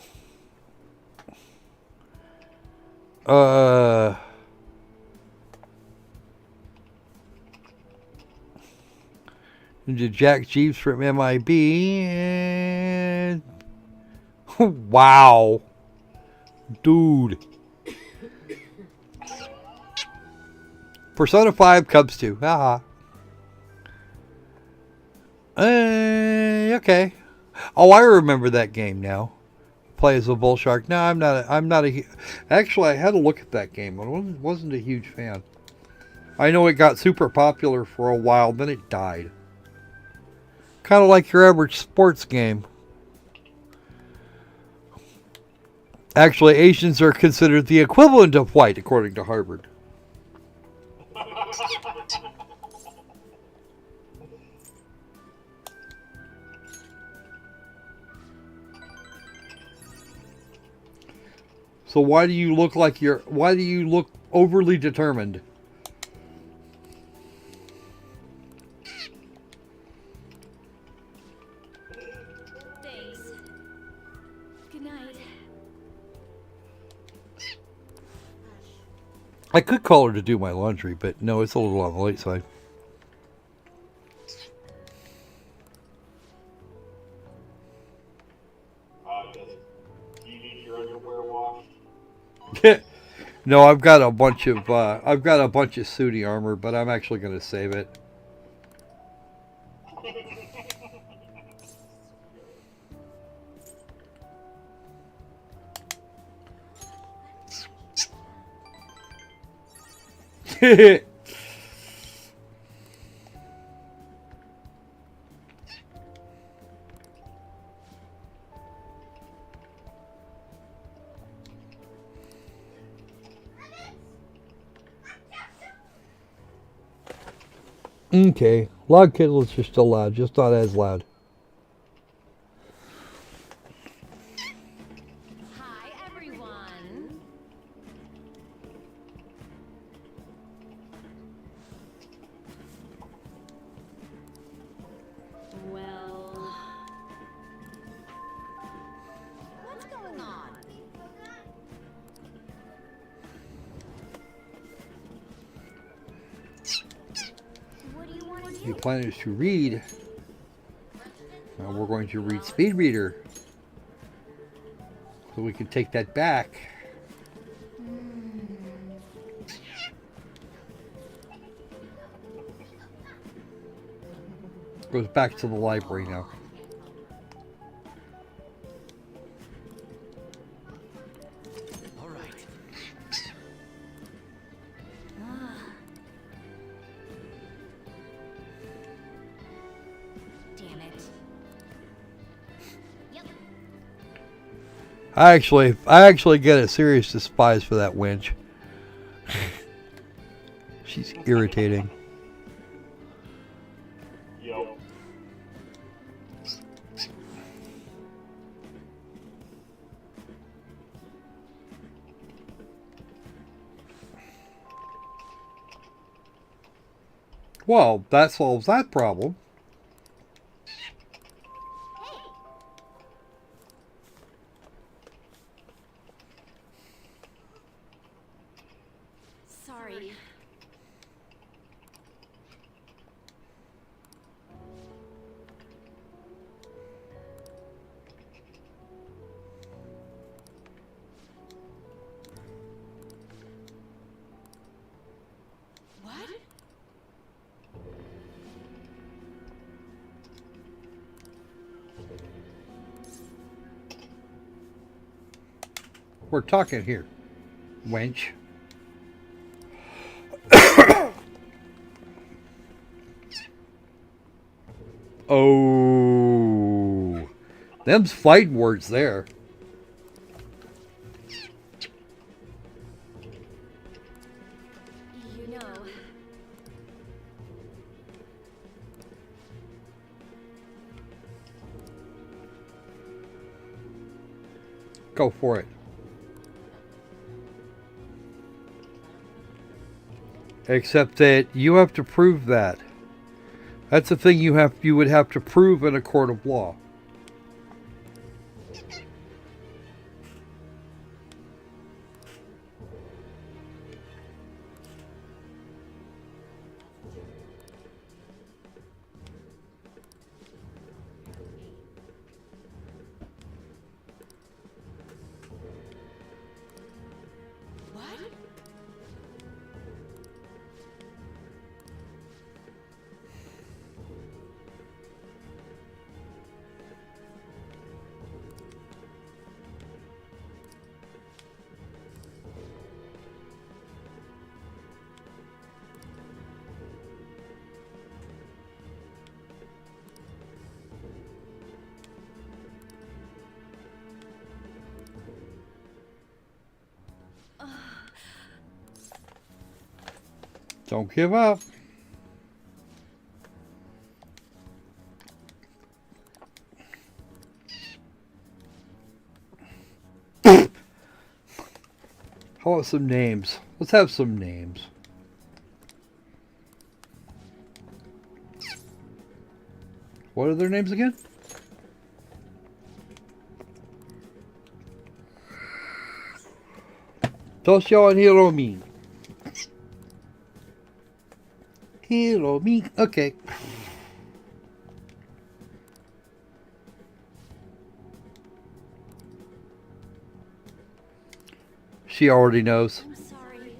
Into Jack Jeeves from MIB and... wow. Dude. Persona 5 Cubs 2. Haha. Okay. Oh, I remember that game now. Play as a bull shark. No, I'm not a actually, I had a look at that game. I wasn't a huge fan. I know it got super popular for a while, then it died. Kind of like your average sports game. Actually, Asians are considered the equivalent of white, according to Harvard. So why do you look like why do you look overly determined? Thanks. Good night. I could call her to do my laundry, but no, it's a little on the late side. Do you need your underwear washed? No, I've got a bunch of Suni armor, but I'm actually going to save it. Okay, log kindlers are still loud, just not as loud. Hi, everyone. Well, what's going on? What do you want to The do? plan is to read. Now we're going to read Speed Reader. So we can take that back. Goes back to the library now. All right. Damn it. Yep. I actually get a serious despise for that winch. She's irritating. Yo. Well, that solves that problem. Sorry. What? We're talking here, wench. Oh, them's fighting words there. You know, Go for it. Except that you have to prove that. That's the thing you would have to prove in a court of law. What? Don't give up. How about some names? Let's have some names. What are their names again? Toshio and Hiromi. Hiromi. Okay. She already knows. I'm sorry.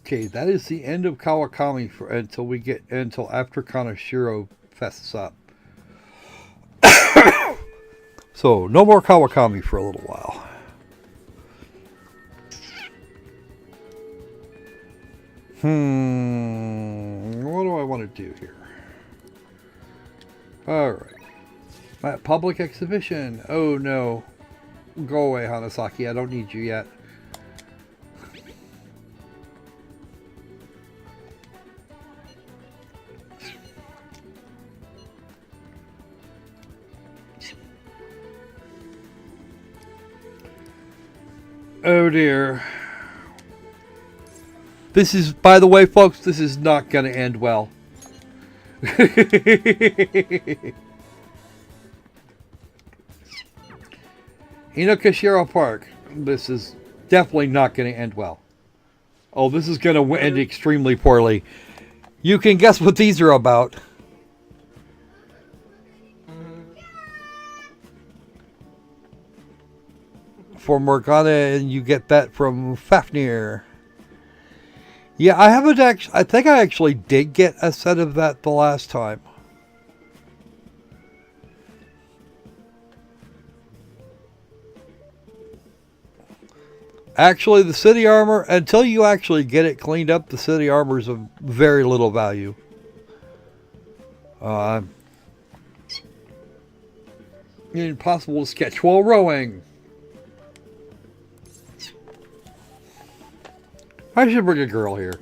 Okay, that is the end of Kawakami until after Kaneshiro fests up. So, no more Kawakami for a little while. What do I want to do here? Alright. Public exhibition. Oh no. Go away, Hanasaki. I don't need you yet. Oh dear. This is, by the way, folks, this is not going to end well. Inokashira Park. This is definitely not going to end well. Oh, this is going to end extremely poorly. You can guess what these are about. For Morgana, and you get that from Fafnir. Yeah, I haven't actually. I think I actually did get a set of that the last time. Actually, the city armor, until you actually get it cleaned up, the city armor is of very little value. Impossible to sketch while rowing. I should bring a girl here.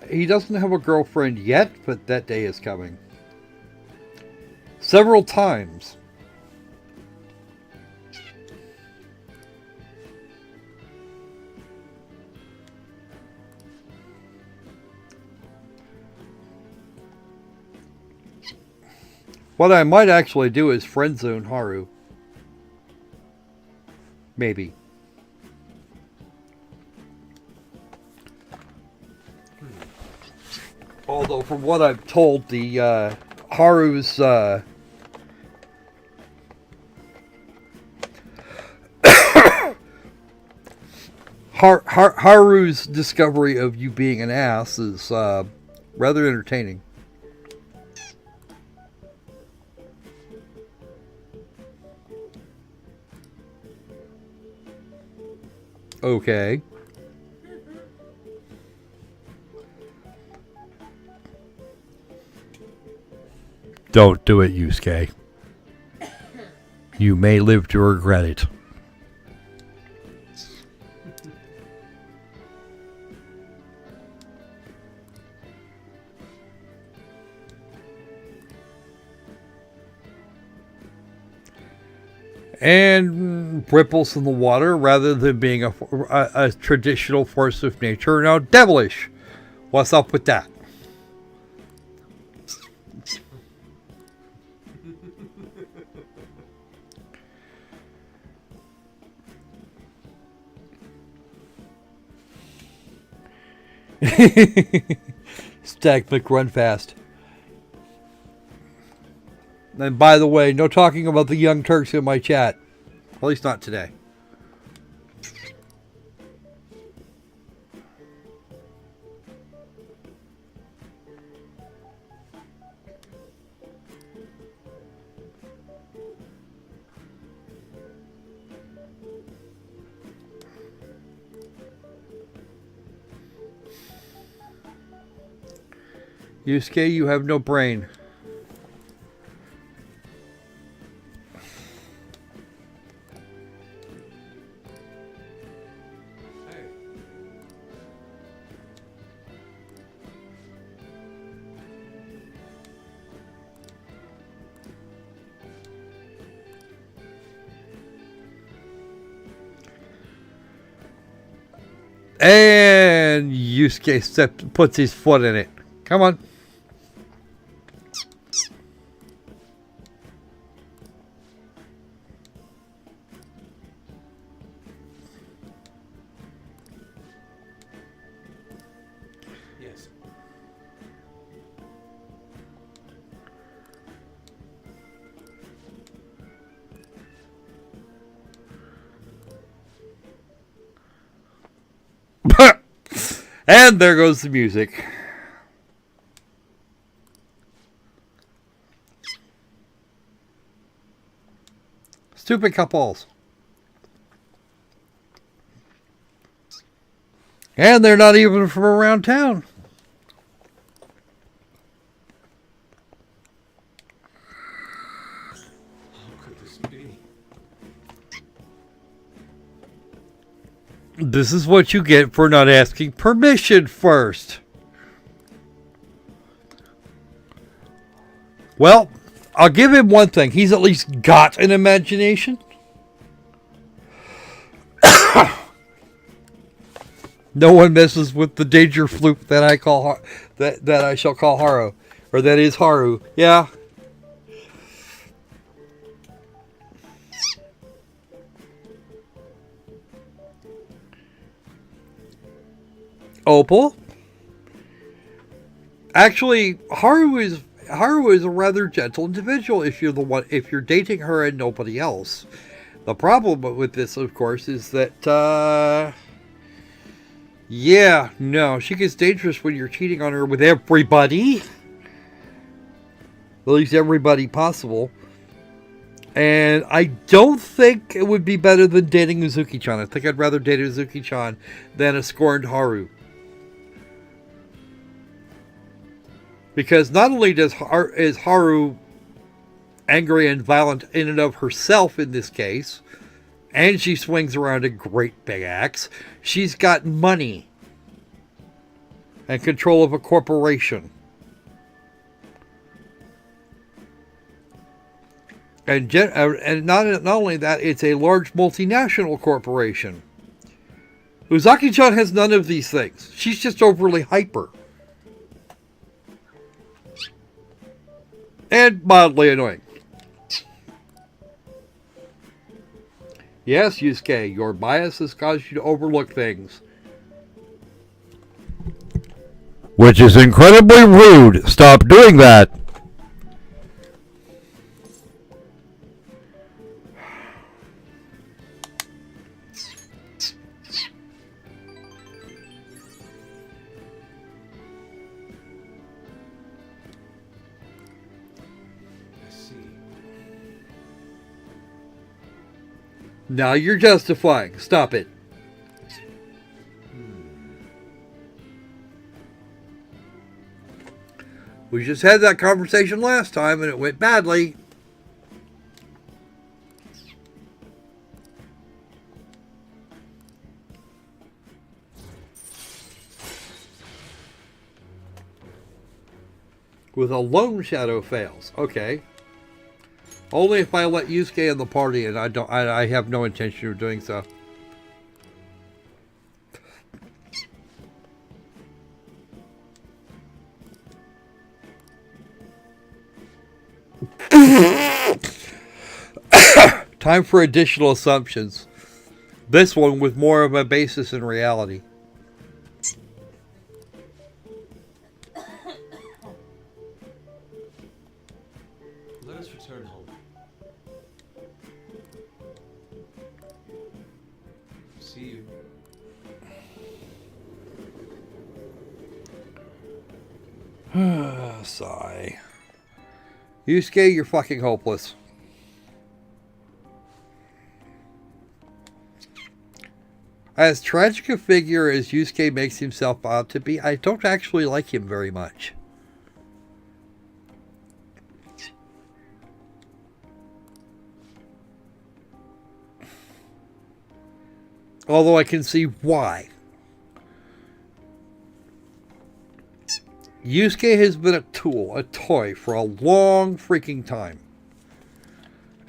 He doesn't have a girlfriend yet, but that day is coming. Several times. What I might actually do is friend zone Haru. Maybe. Although from what I've told, the Haru's Haru's discovery of you being an ass is rather entertaining. Okay. Don't do it, Yusuke. You may live to regret it. And ripples in the water rather than being a traditional force of nature. Now, devilish. What's up with that? Stack McRun fast. And by the way, no talking about the Young Turks in my chat. At least not today. Yusuke, you have no brain. And Yusuke puts his foot in it. Come on. Yes. And there goes the music. Stupid couples. And they're not even from around town. How could this be? This is what you get for not asking permission first. Well, I'll give him one thing. He's at least got an imagination. No one messes with the danger flute that I call that I shall call Haru, or that is Haru. Yeah. Opal. Actually, Haru is a rather gentle individual if you're dating her and nobody else. The problem with this, of course, is that yeah, no, she gets dangerous when you're cheating on her with everybody. At least everybody possible. And I don't think it would be better than dating Uzuki-chan. I think I'd rather date Uzuki-chan than a scorned Haru. Because not only is Haru angry and violent in and of herself in this case, and she swings around a great big axe, she's got money and control of a corporation. And not only that, it's a large multinational corporation. Uzaki-chan has none of these things. She's just overly hyper. And mildly annoying. Yes, Yusuke, your bias has caused you to overlook things. Which is incredibly rude. Stop doing that. Now you're justifying. Stop it. We just had that conversation last time and it went badly. With a lone shadow fails. Okay. Only if I let Yusuke in the party, and I have no intention of doing so. Time for additional assumptions. This one with more of a basis in reality. Let us return home. See you. Sigh. Yusuke, you're fucking hopeless. As tragic a figure as Yusuke makes himself out to be, I don't actually like him very much. Although I can see why. Yusuke has been a tool, a toy, for a long freaking time.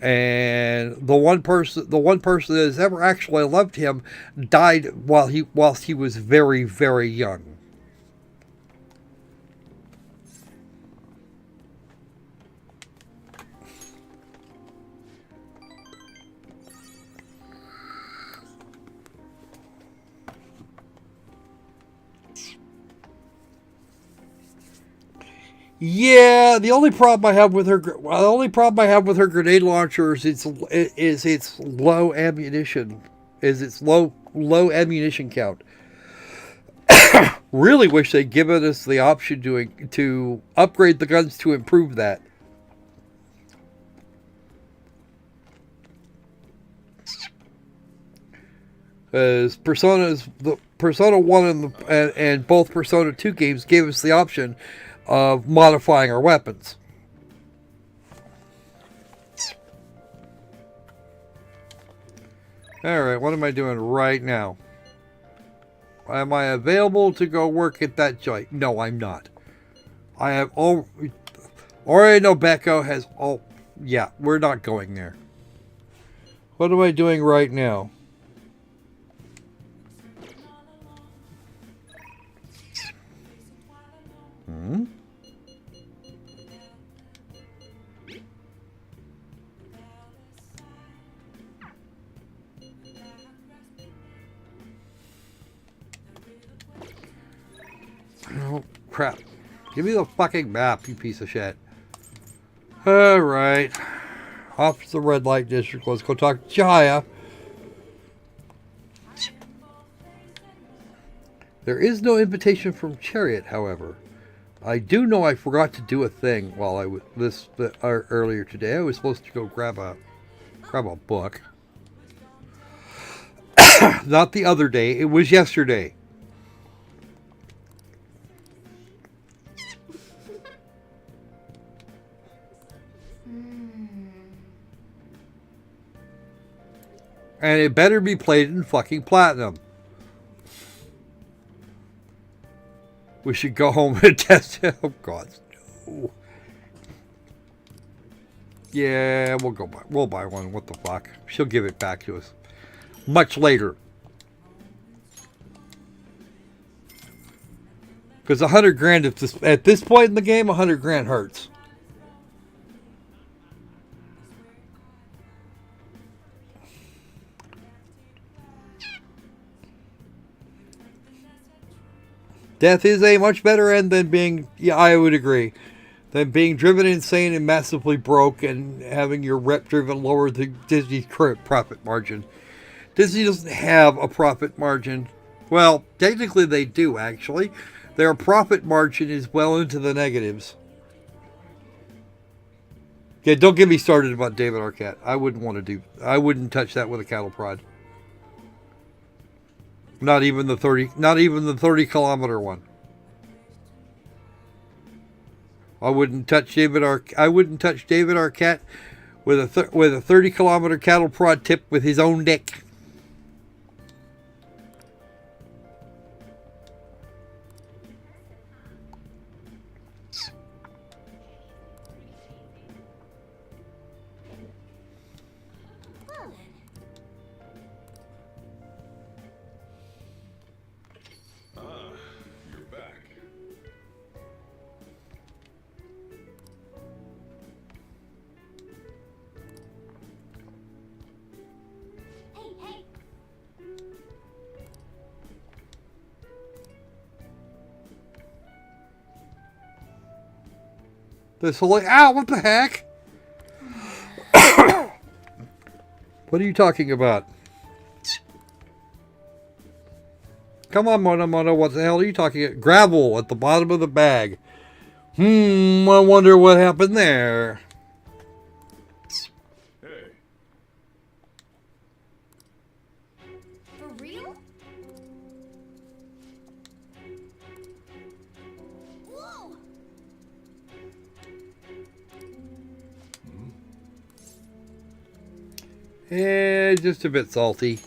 And the one person that has ever actually loved him died whilst he was very, very young. Yeah, the only problem I have with her grenade launcher is its low ammunition. Is its low ammunition count. Really wish they'd given us the option to upgrade the guns to improve that. As Persona 1 and both Persona 2 games gave us the option of modifying our weapons. Alright, what am I doing right now? Am I available to go work at that joint? No, I'm not. I have already know Becco has yeah, we're not going there. What am I doing right now? Hmm? Oh, crap. Give me the fucking map, you piece of shit. Alright. Off to the red light district. Let's go talk to Ichigaya. There is no invitation from Chariot, however. I do know I forgot to do a thing while I was earlier today. I was supposed to go grab a book. Not the other day. It was yesterday. And it better be played in fucking platinum. We should go home and test it. Oh God, no. Yeah, we'll buy one. What the fuck? She'll give it back to us much later. Because 100 grand at this point in the game, 100 grand hurts. Death is a much better end than being, yeah, I would agree, than being driven insane and massively broke and having your rep driven lower than Disney's current profit margin. Disney doesn't have a profit margin. Well, technically they do, actually. Their profit margin is well into the negatives. Yeah, don't get me started about David Arquette. I wouldn't touch that with a cattle prod. Not even the 30 kilometer one. I wouldn't touch David Arquette with a 30 kilometer cattle prod tip with his own dick. This whole what the heck? What are you talking about? Come on, Mono, what the hell are you talking about? Gravel at the bottom of the bag. I wonder what happened there. Hey. For real? Whoa! Just a bit salty.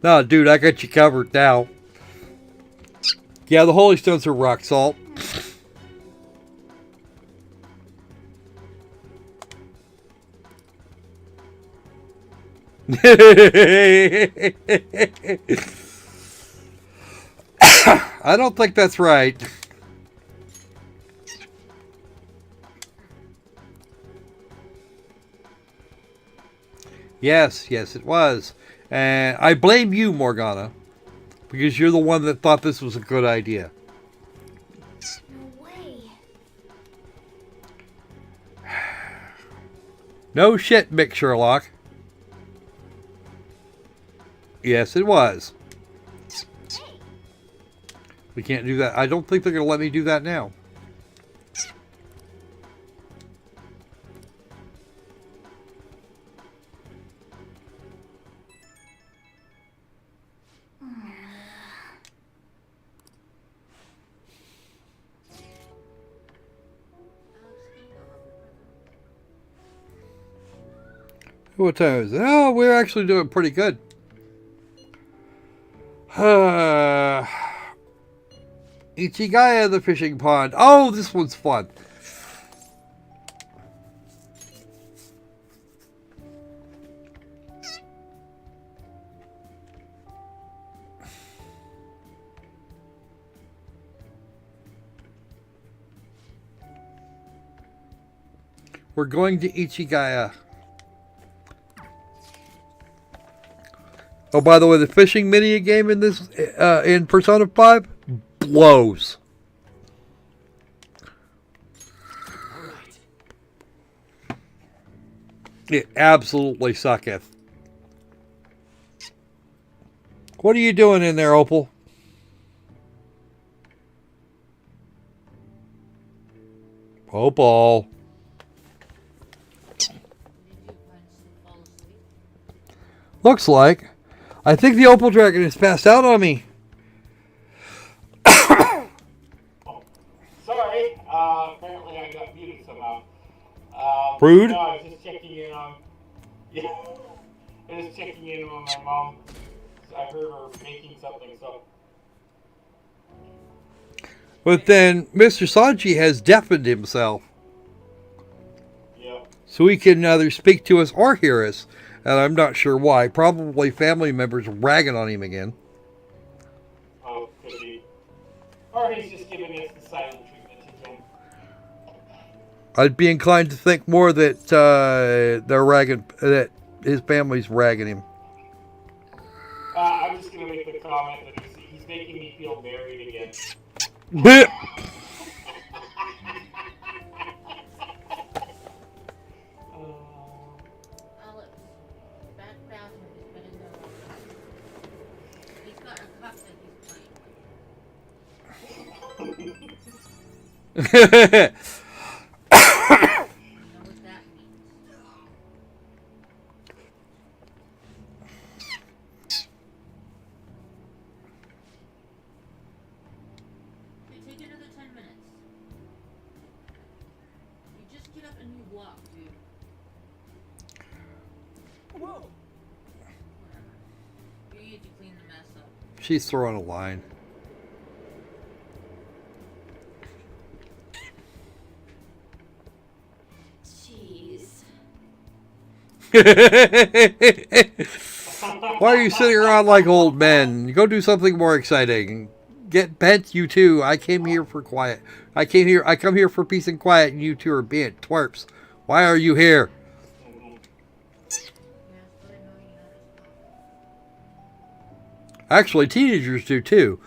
No, dude, I got you covered now. Yeah, the Holy Stones are rock salt. I don't think that's right. Yes, yes, it was. And I blame you, Morgana, because you're the one that thought this was a good idea. No way. No shit, Mick Sherlock. Yes, it was. We can't do that. I don't think they're going to let me do that now. What time is it? Oh, we're actually doing pretty good. Ichigaya the fishing pond. Oh, this one's fun. We're going to Ichigaya. Oh, by the way, the fishing mini game in this in Persona 5 blows. All right. It absolutely sucketh. What are you doing in there, Opal? Opal. Did you plan to fall asleep? Looks like. I think the Opal Dragon has passed out on me. Sorry, apparently I got muted somehow. Rude? No, I was just checking in on... Yeah, I was checking in on my mom. I heard her making something, so... But then Mr. Sanji has deafened himself. Yeah. So he can neither speak to us or hear us. And I'm not sure why. Probably family members ragging on him again. Oh, could be. Or he's just giving us the silent treatment again. I'd be inclined to think more that they're ragging, that his family's ragging him. I'm just going to make the comment that he's making me feel married again. Alex, that bastard has been in there all night. He's got a cup that he's playing with. You know what that means? Okay, take another 10 minutes. You just get up and you walk, dude. Whoa. Whatever. You need to clean the mess up. She's throwing a line. Jeez. Why are you sitting around like old men? Go do something more exciting. Get bent, you two. I came here for quiet. I come here for peace and quiet, and you two are bent twerps. Why are you here? Yes, but I know you noticed. Actually, teenagers do too.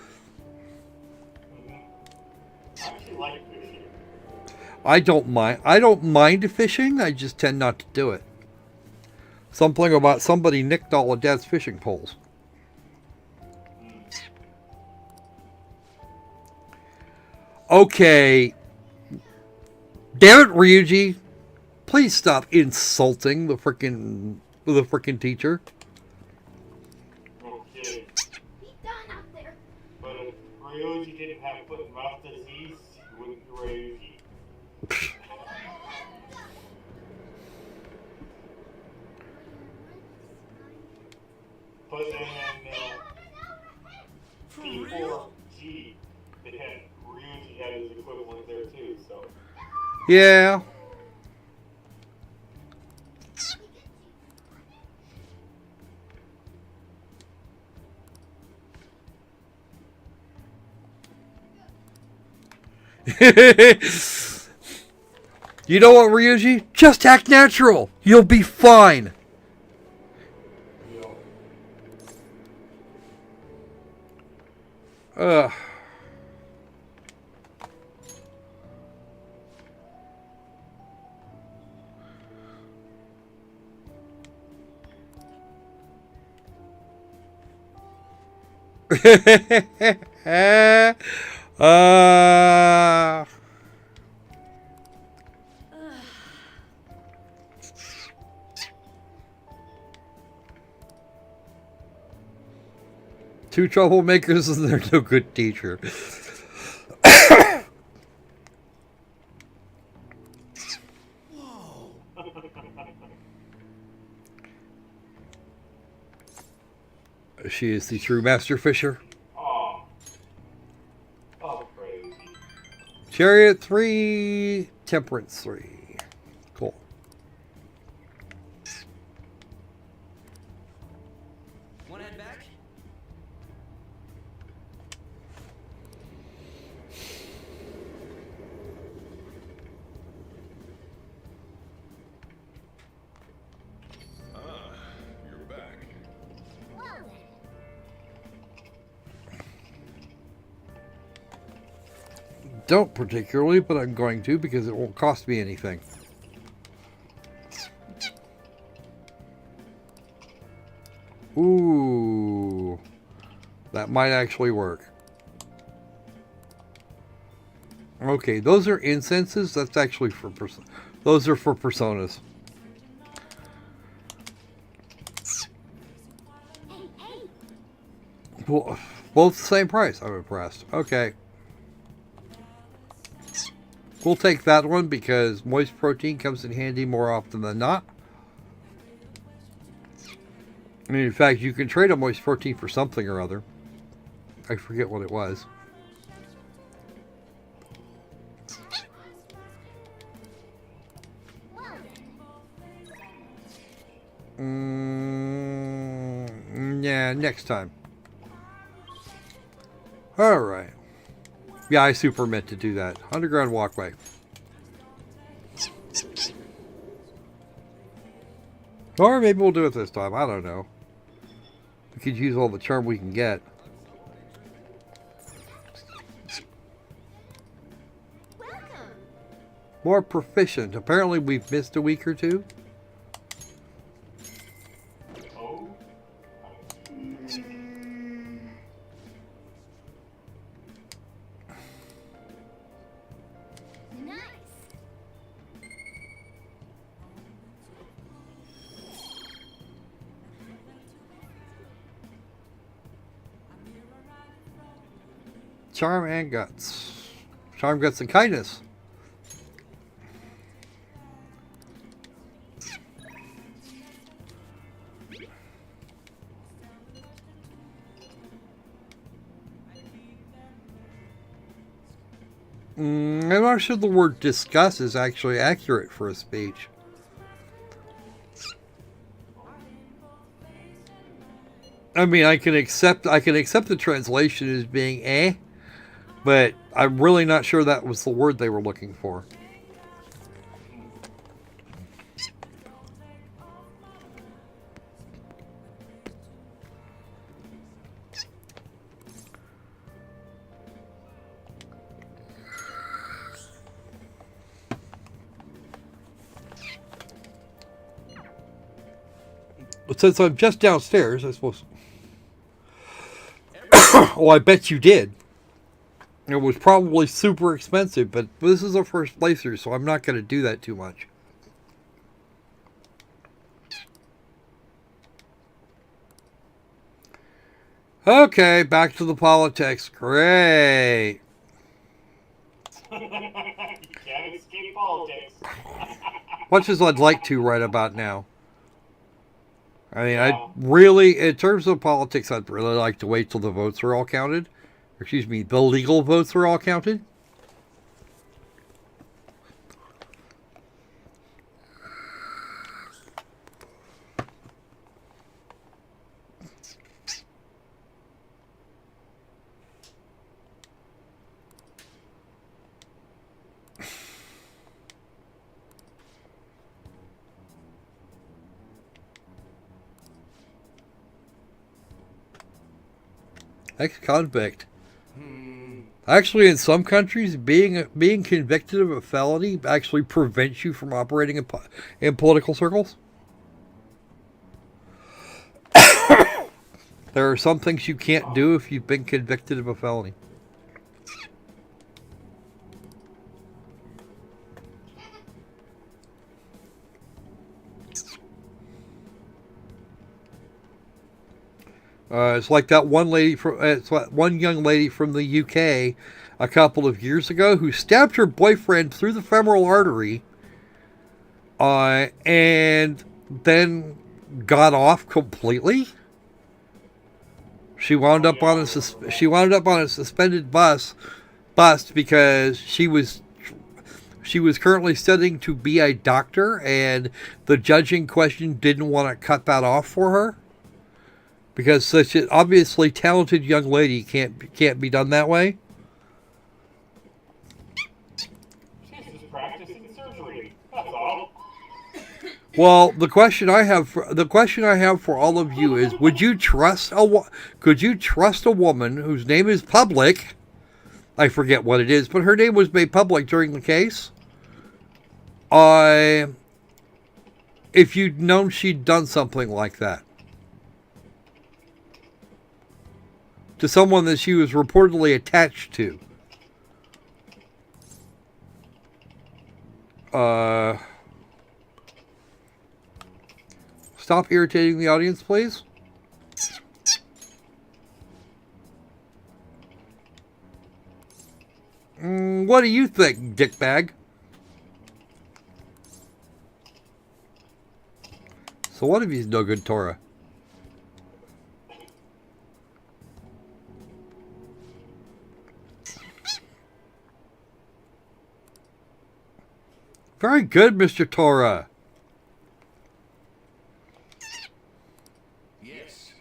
I actually like fishing. I don't mind fishing. I just tend not to do it. Something about somebody nicked all of Dad's fishing poles. Okay. Damn it, Ryuji. Please stop insulting the frickin' teacher. Okay. Be done out there. But if Ryuji didn't have foot and mouth disease, he wouldn't be Ryuji. But then P4G, they had Ryuji had his equivalent there too. So Yeah. You know what, Ryuji? Just act natural. You'll be fine. Ugh. uh... Two troublemakers and they're no good teacher. She is the true master fisher. oh, crazy. Chariot 3, Temperance 3. Cool. Wanna head back? You're back. Don't particularly, but I'm going to because it won't cost me anything. Ooh, that might actually work. Okay, those are incenses. That's actually for those are for personas. Well, both the same price. I'm impressed. Okay. We'll take that one because moist protein comes in handy more often than not. I mean, in fact, you can trade a moist protein for something or other. I forget what it was. Yeah, next time. Alright. Yeah, I super meant to do that. Underground walkway. Or maybe we'll do it this time. I don't know. We could use all the charm we can get. Welcome. More proficient. Apparently we've missed a week or two. Oh, Nice. Charm and guts. Charm, guts, and kindness. I'm not sure the word discuss is actually accurate for a speech. I mean, I can accept the translation as being eh, but I'm really not sure that was the word they were looking for. Since I'm just downstairs, I suppose. Well, I bet you did. It was probably super expensive, but this is a first playthrough, so I'm not going to do that too much. Okay, back to the politics. Great. you can't escape politics. Much as I'd like to right about now. I mean, Yeah. I really, in terms of politics, I'd really like to wait till the votes are all counted. Excuse me, the legal votes are all counted. Ex-convict. Actually, in some countries, being convicted of a felony actually prevents you from operating in political circles. There are some things you can't do if you've been convicted of a felony. It's like that one lady one young lady from the UK a couple of years ago who stabbed her boyfriend through the femoral artery, and then got off completely. She wound up on a suspended bus because she was currently studying to be a doctor, and the judge in question didn't want to cut that off for her. Because such an obviously talented young lady can't be done that way. She's just practicing surgery. That's all. Well, the question I have for all of you is: could you trust a woman whose name is public? I forget what it is, but her name was made public during the case. If you'd known she'd done something like that to someone that she was reportedly attached to. Stop irritating the audience, please. What do you think, dickbag? So one of you's no good, Tora. Very good, Mr. Tora. Yes.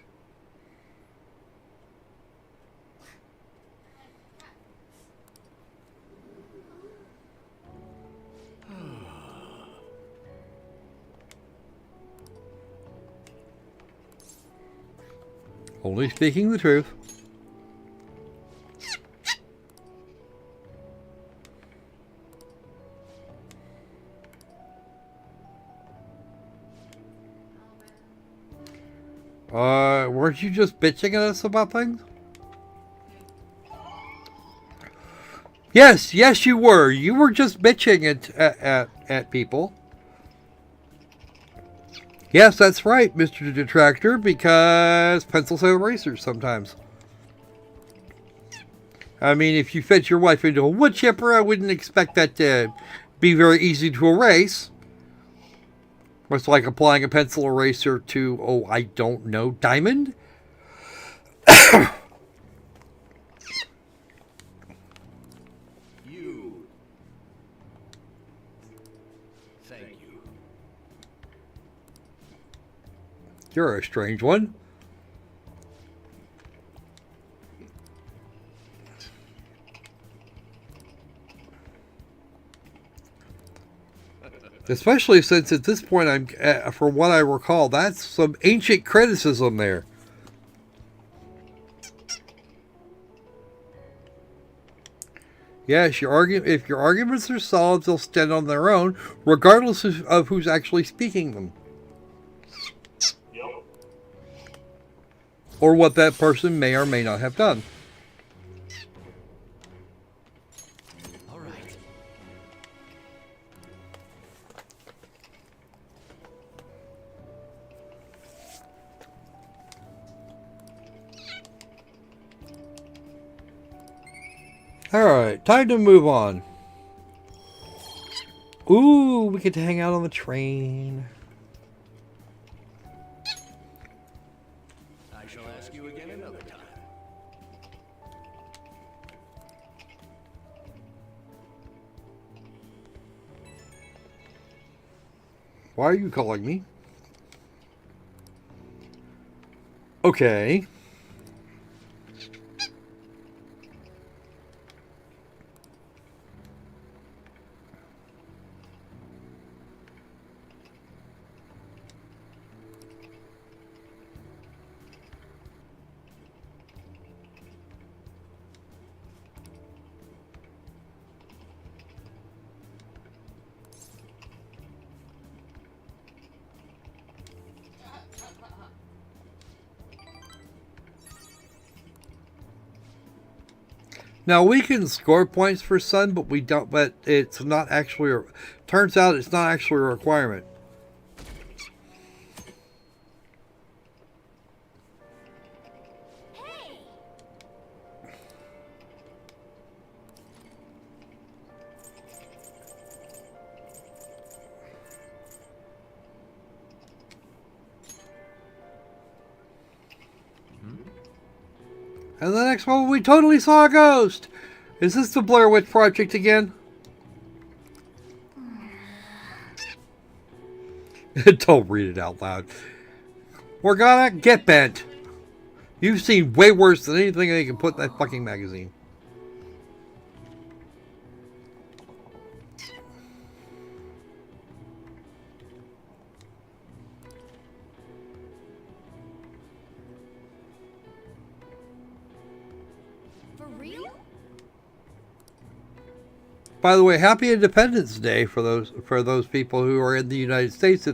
Only speaking the truth. Weren't you just bitching at us about things? Yes, you were. You were just bitching at people. Yes, that's right, Mr. Detractor, because pencils have erasers sometimes. I mean, if you fed your wife into a wood chipper, I wouldn't expect that to be very easy to erase. It's like applying a pencil eraser to, oh, I don't know, diamond? You. Thank you. You're a strange one. Especially since at this point, from what I recall, that's some ancient criticism there. Yes, if your arguments are solid, they'll stand on their own, regardless of who's actually speaking them. Yep. Or what that person may or may not have done. All right. Alright, time to move on. Ooh, we get to hang out on the train. shall ask you again another time. Why are you calling me? Okay. Now we can score points for Sun, but we don't. But it's not actually. Turns out it's not actually a requirement. Hey! And the next moment, we totally saw a ghost. Is this the Blair Witch Project again? Don't read it out loud. Morgana, get bent. You've seen way worse than anything they can put in that fucking magazine. For real? By the way, happy Independence Day for those people who are in the United States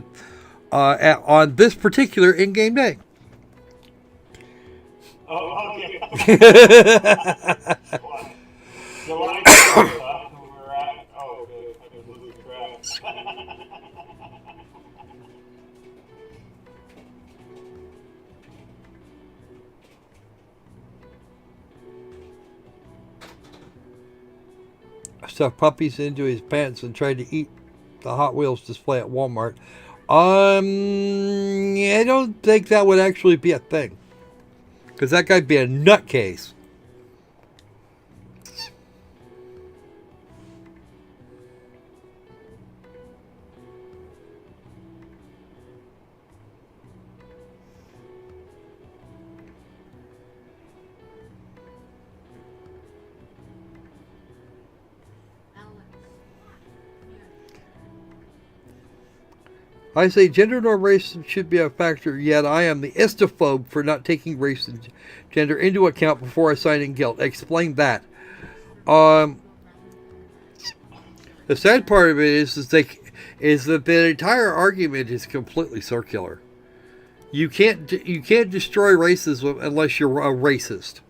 on this particular in-game day. Oh, okay. July 4th, who we're at. Oh, okay. I can lose track. Stuffed puppies into his pants and tried to eat the Hot Wheels display at Walmart. I don't think that would actually be a thing. Because that guy'd be a nutcase. I say gender nor race should be a factor, yet I am the istophobe for not taking race and gender into account before assigning guilt. Explain that. The sad part of it is that the entire argument is completely circular. You can't destroy racism unless you're a racist.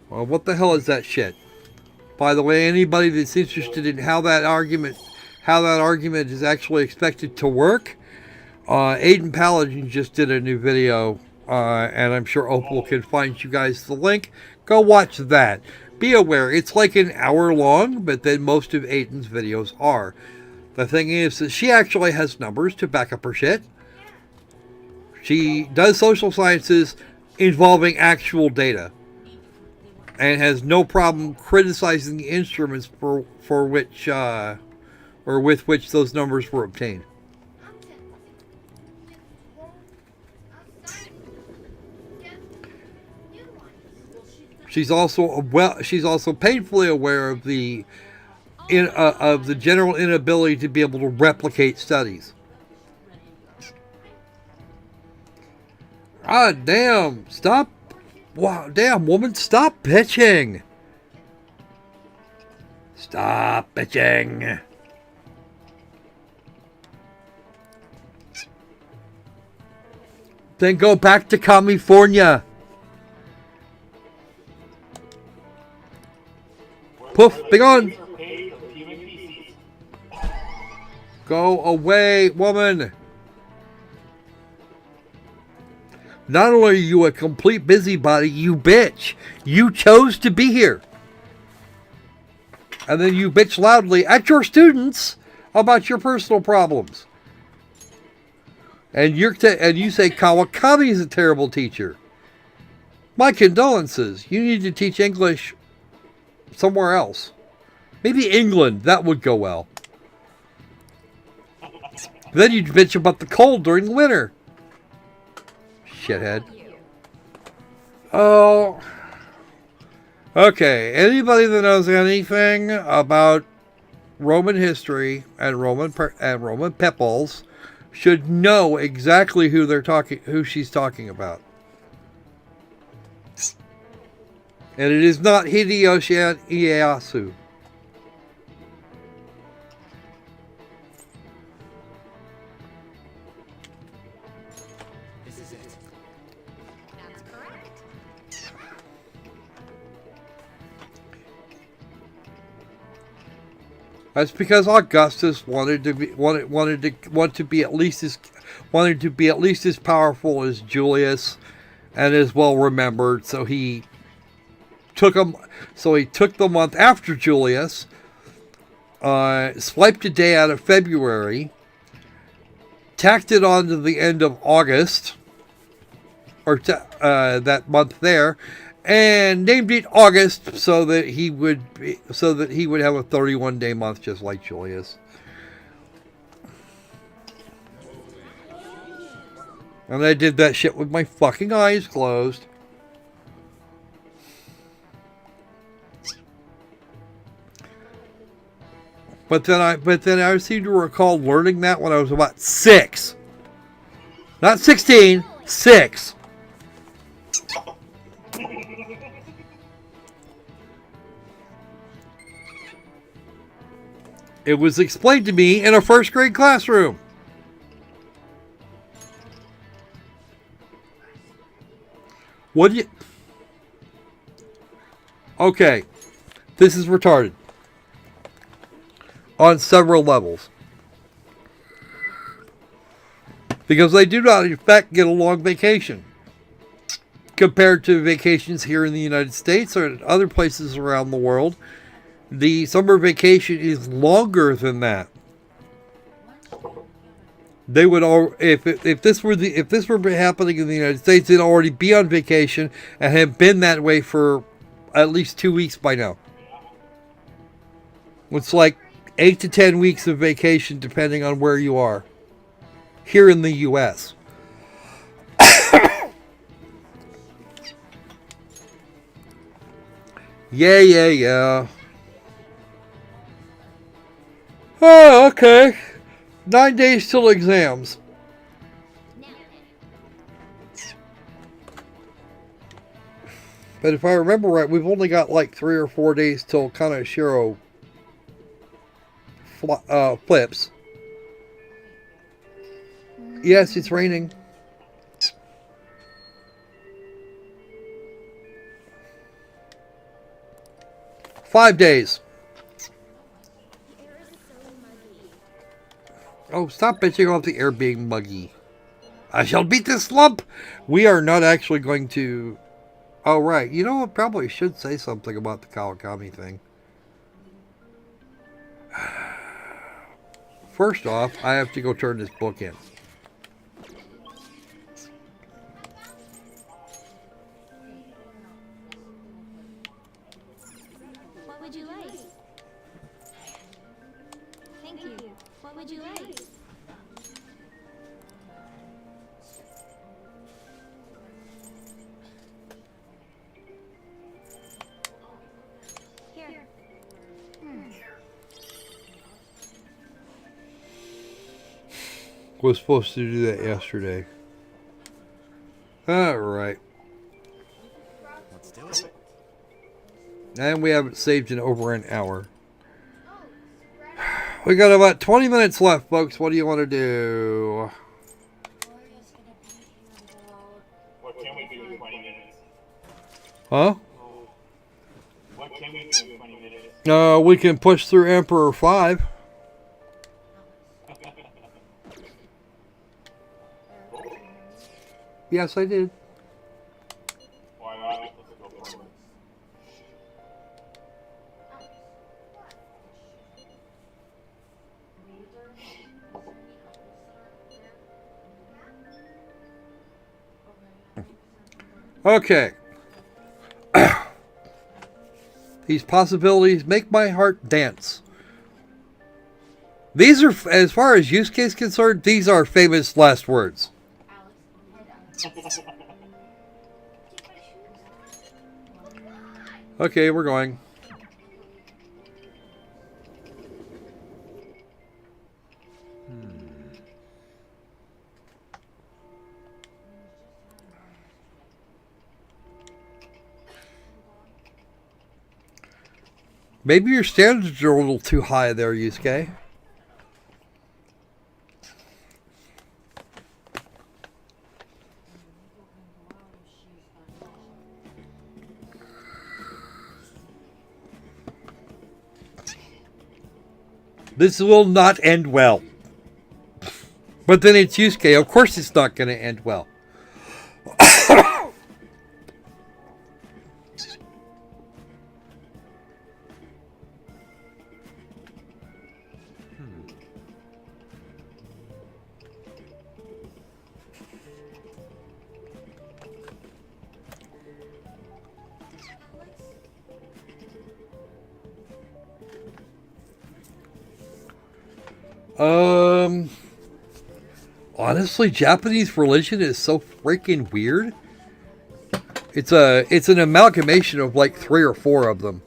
Well, what the hell is that shit? By the way, anybody that's interested in how that argument is actually expected to work, Aiden Paladin just did a new video, and I'm sure Opal can find you guys the link. Go watch that. Be aware, it's like an hour long, but then most of Aiden's videos are. The thing is that she actually has numbers to back up her shit. She does social sciences involving actual data, and has no problem criticizing the instruments for which or with which those numbers were obtained. She's also painfully aware of the general inability to be able to replicate studies. Ah, damn! Stop! Wow, damn, woman, stop bitching! Stop bitching! Then go back to California. Poof, be gone. Go away, woman. Not only are you a complete busybody, you bitch. You chose to be here. And then you bitch loudly at your students about your personal problems. And you say Kawakami is a terrible teacher. My condolences. You need to teach English somewhere else. Maybe England. That would go well. Then you'd bitch about the cold during the winter. Shithead. Oh. Okay. Anybody that knows anything about Roman history and Roman peoples should know exactly who she's talking about. And it is not Hideyoshi Ieyasu. This is it. That's correct. That's because Augustus wanted to be at least as powerful as Julius and as well remembered. So he took the month after Julius, swiped a day out of February, tacked it on to the end of August, or that month there, and named it August so that he would have a 31-day month just like Julius. And I did that shit with my fucking eyes closed. But then I seem to recall learning that when I was about 6. Not 16, 6. It was explained to me in a first grade classroom. What do you... Okay. This is retarded. On several levels. Because they do not, in fact, get a long vacation. Compared to vacations here in the United States or in other places around the world. The summer vacation is longer than that. They would all, if this were happening in the United States, they'd already be on vacation and have been that way for at least 2 weeks by now. It's like 8 to 10 weeks of vacation depending on where you are. Here in the U.S. Yeah. Oh, okay. 9 days till exams. But if I remember right, we've only got like 3 or 4 days till Kaneshiro flips. Yes, it's raining. Five days. Oh, stop bitching off the air being muggy. I shall beat this lump. We are not actually going to... Oh, right. You know what? Probably should say something about the Kawakami thing. First off, I have to go turn this book in. What would you like? Thank you. What would you like? Here. Was supposed to do that yesterday. Alright. Let's do it. And we haven't saved in over an hour. We got about 20 minutes left, folks. What do you want to do? What can we do in 20 minutes? Huh? What can we do in 20 minutes? We can push through Emperor 5. Yes, I did. Why not? Let's go forward. Okay. These possibilities make my heart dance. These are, as far as use case concerned, these are famous last words. Okay, we're going. Maybe your standards are a little too high there, Yusuke. This will not end well. But then it's Yusuke. Of course it's not going to end well. Honestly, Japanese religion is so freaking weird. It's an amalgamation of like 3 or 4 of them.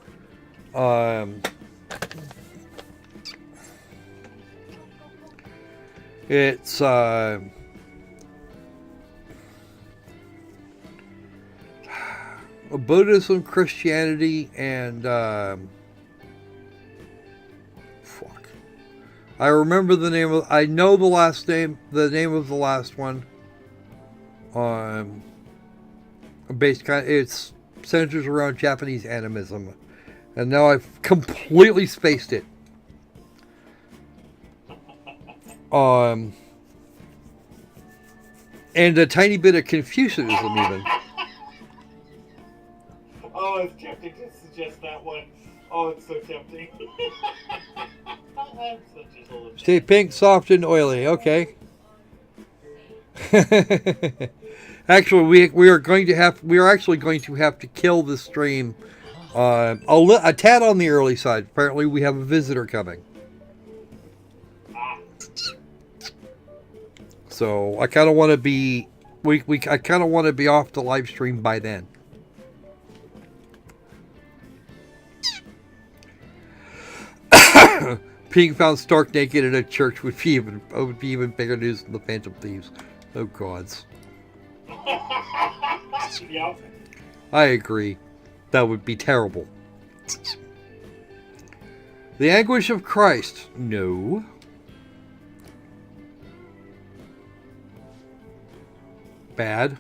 It's Buddhism, Christianity, and I remember the name of. I know the last name. The name of the last one. It's centers around Japanese animism, and now I've completely spaced it. And a tiny bit of Confucianism even. Oh, it's tempting to suggest that one. Oh, it's so tempting. Stay pink, soft, and oily. Okay. Actually, we are actually going to have to kill the stream a tad on the early side. Apparently, we have a visitor coming. So I kind of want to be I kind of want to be off the live stream by then. Being found stark naked in a church would be even bigger news than the Phantom Thieves. Oh gods. Yep. I agree. That would be terrible. The anguish of Christ. No. Bad.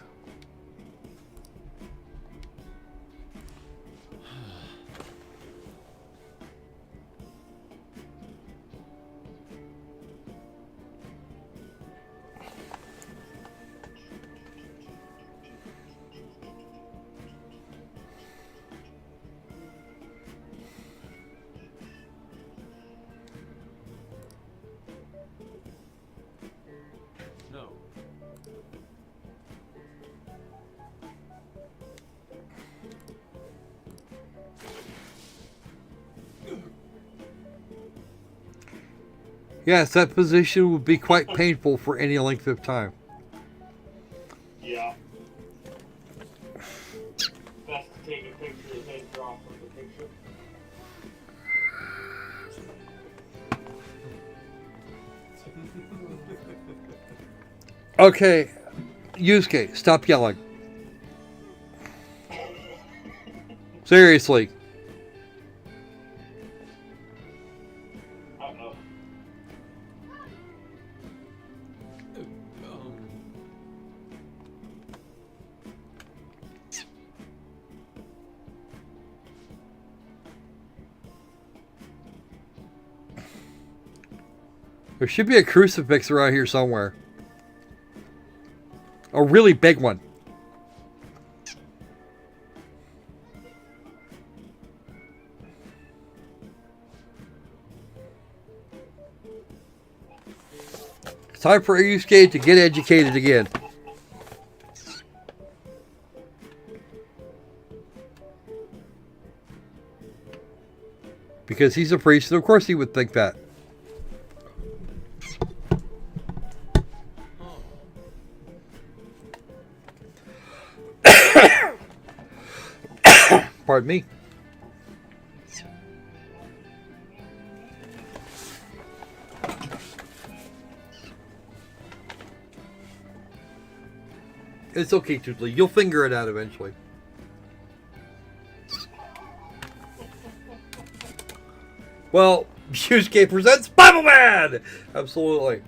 Yes, that position would be quite painful for any length of time. Yeah. Best to take a picture and then draw from the picture. Okay, Yusuke, stop yelling. Seriously. There should be a crucifix around here somewhere. A really big one. It's time for Yusuke to get educated again. Because he's a priest, and of course he would think that. Pardon me. It's okay, Tootly. You'll figure it out eventually. Well, Yusuke presents Bible Man! Absolutely.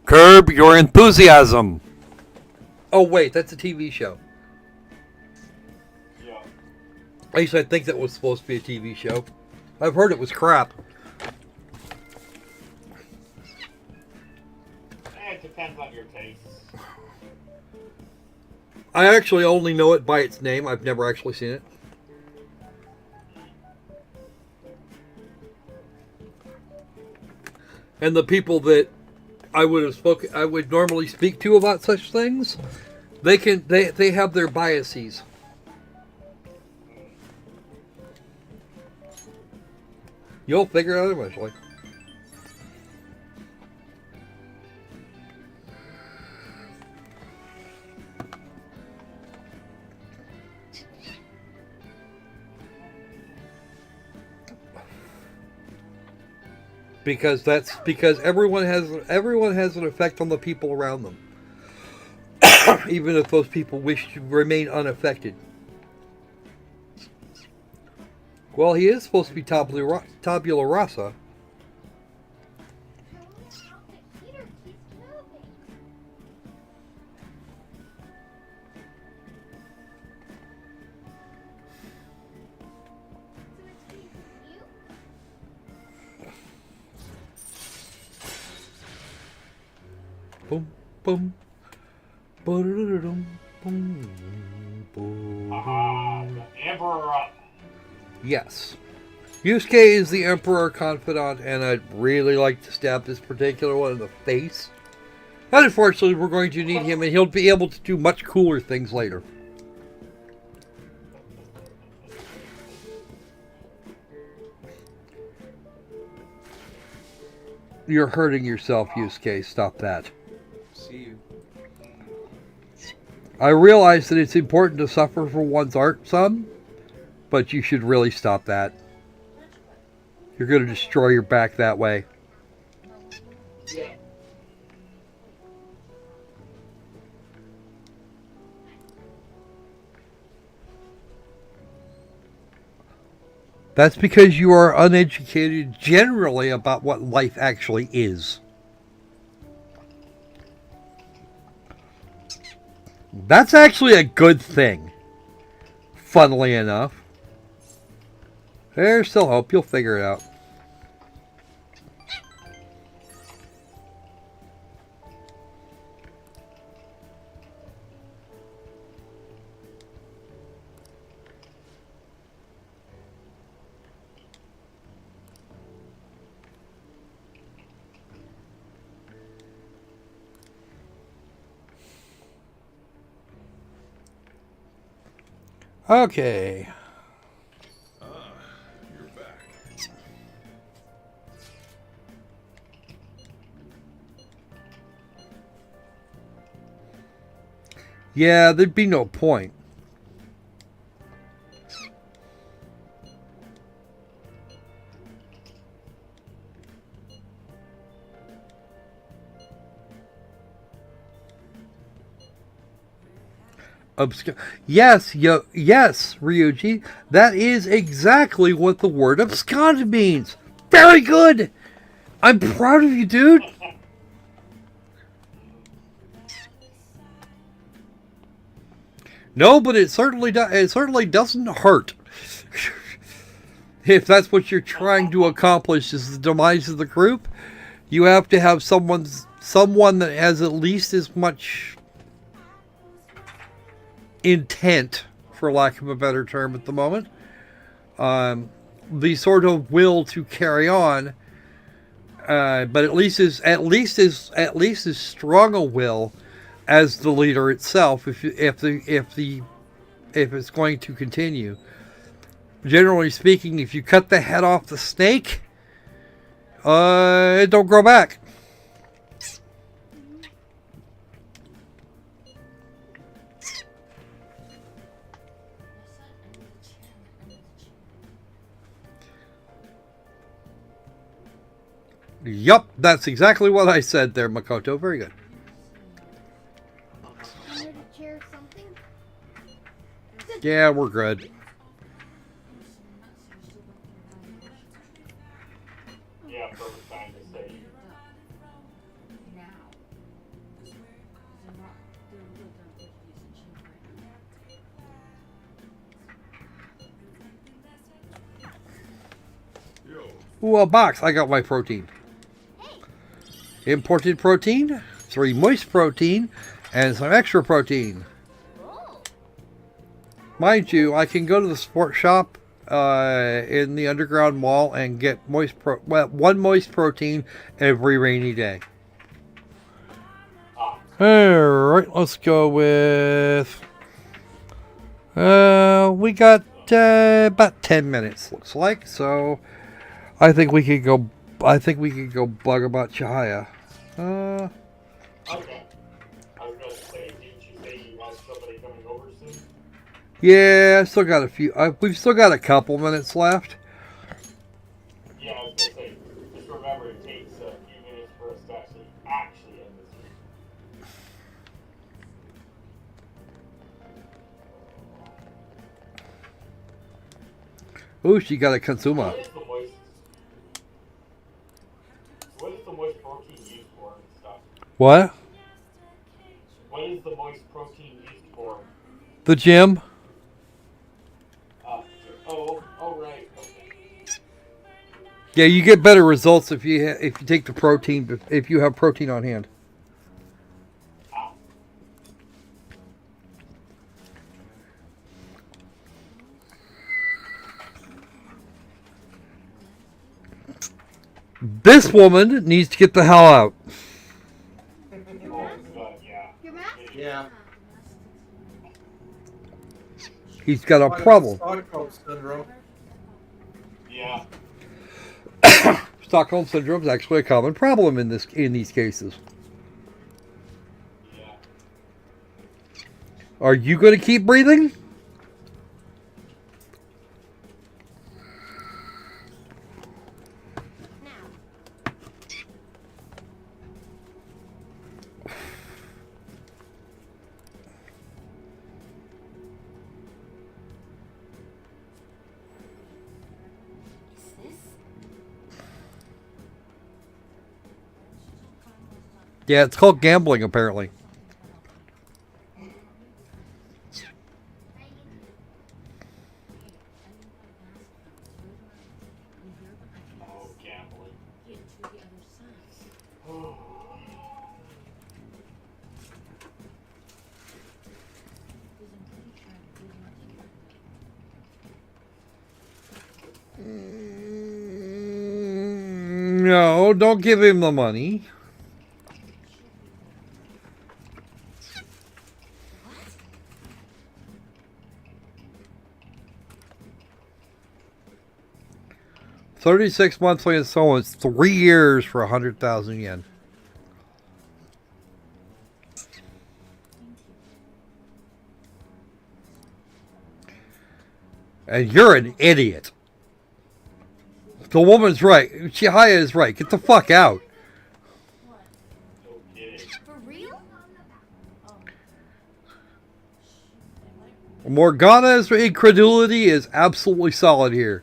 Curb your enthusiasm. Oh, wait, that's a TV show. Yeah. At least I think that was supposed to be a TV show. I've heard it was crap. It depends on your tastes. I actually only know it by its name. I've never actually seen it. And the people that I would normally speak to about such things, they have their biases. You'll figure it out eventually. Because everyone has an effect on the people around them. Even if those people wish to remain unaffected. Well, he is supposed to be tabula rasa. Peter keeps moving. So it's you? Boom, boom. Ba-da-da-da-dum, boom, boom. The Emperor. Yes. Yusuke is the Emperor Confidant, and I'd really like to stab this particular one in the face. But unfortunately, we're going to need him, and he'll be able to do much cooler things later. You're hurting yourself, Yusuke. Stop that. See you. I realize that it's important to suffer for one's art some, but you should really stop that. You're going to destroy your back that way. That's because you are uneducated generally about what life actually is. That's actually a good thing. Funnily enough. There's still hope. You'll figure it out. Okay. You're back. Yeah, there'd be no point. Yes, yes, Ryuji. That is exactly what the word abscond means. Very good. I'm proud of you, dude. No, but it certainly doesn't hurt. If that's what you're trying to accomplish is the demise of the group, you have to have someone that has at least as much intent, for lack of a better term at the moment, the sort of will to carry on But at least is strong a will as the leader itself. If it's going to continue, generally speaking, if you cut the head off the snake, it don't grow back. Yup, that's exactly what I said there, Makoto. Very good. Under the chair something? Yeah, we're good. Yeah, perfect time to say. Ooh, a box. I got my protein. Imported protein, 3 moist protein, and some extra protein. Mind you, I can go to the sport shop in the underground mall and get 1 moist protein every rainy day. Alright, let's go with... we got about 10 minutes, looks like, so I think we could go bug about Chihaya. Okay. I was gonna say, didn't you say you had somebody coming over soon? Yeah, I still got a few. We've still got a couple minutes left. Yeah, I was gonna say, just remember it takes a few minutes for us to actually end this week. Ooh, she got a Katsuma. What is the moist protein used for and stuff? What? What is the moist protein used for? The gym. Right. Okay. Yeah, you get better results if you take the protein if you have protein on hand. This woman needs to get the hell out. Yeah. He's got a problem. Stockholm syndrome. Yeah. Stockholm syndrome is actually a common problem in these cases. Yeah. Are you going to keep breathing? Yeah, it's called gambling, apparently. Oh, gambling. No, don't give him the money. $36 monthly installments, 3 years for 100,000 yen. And you're an idiot. The woman's right. Chihaya is right. Get the fuck out. For real? Morgana's incredulity is absolutely solid here.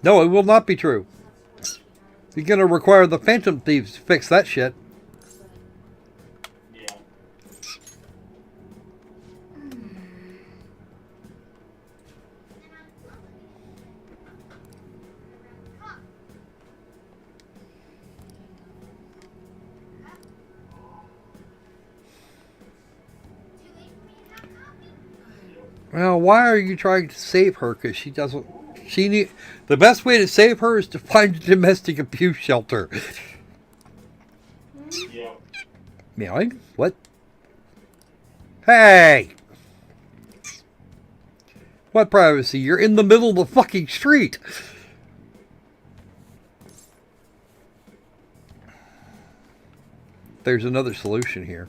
No, it will not be true. You're going to require the Phantom Thieves to fix that shit. Yeah. Well, why are you trying to save her? Because she doesn't The best way to save her is to find a domestic abuse shelter. Yeah. Meowing? What? Hey! What privacy? You're in the middle of the fucking street! There's another solution here.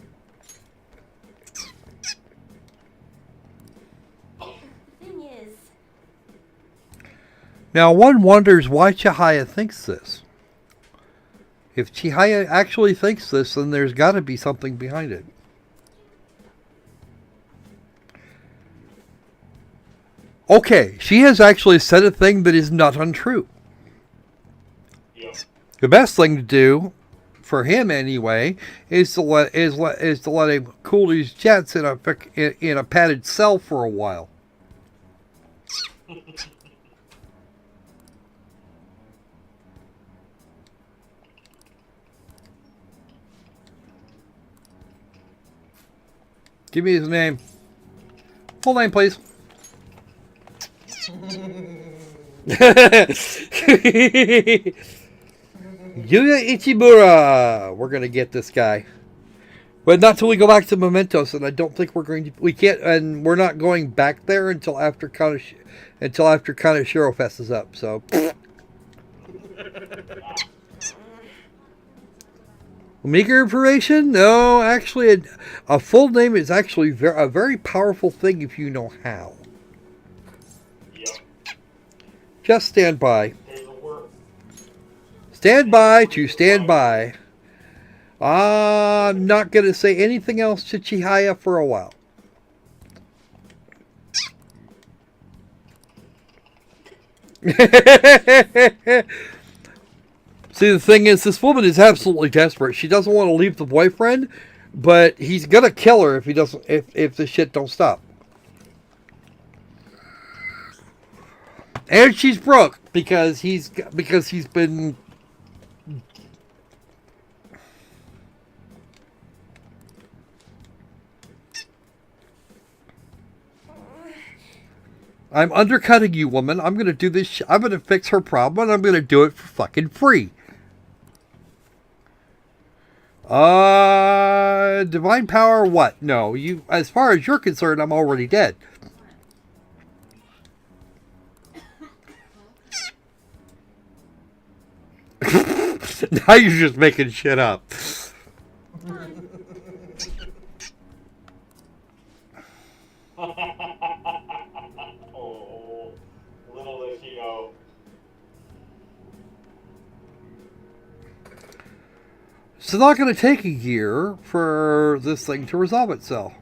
The thing is, Now, one wonders why Chihaya thinks this. If Chihaya actually thinks this, then there's got to be something behind it. Okay, she has actually said a thing that is not untrue. Yeah. The best thing to do, for him anyway, is to let him cool his jets in a padded cell for a while. Give me his name. Full name, please. Yuya Ichimura. We're gonna get this guy, but not till we go back to Mementos, and I don't think we're going to. We can't, and we're not going back there until after Kaneshiro fesses up. So. Meager information? No, actually, a full name is actually a very powerful thing if you know how. Yeah. Just stand by. There's a word. Stand by to stand by. I'm not going to say anything else to Chihaya for a while. See, the thing is, this woman is absolutely desperate. She doesn't want to leave the boyfriend, but he's gonna kill her if he doesn't. If the shit don't stop. And she's broke because he's been. I'm undercutting you, woman. I'm gonna do this. I'm gonna fix her problem, and I'm gonna do it for fucking free. Divine power, what? No, you. As far as you're concerned, I'm already dead. Now you're just making shit up. Oh, little Ichigo. It's not going to take a year for this thing to resolve itself.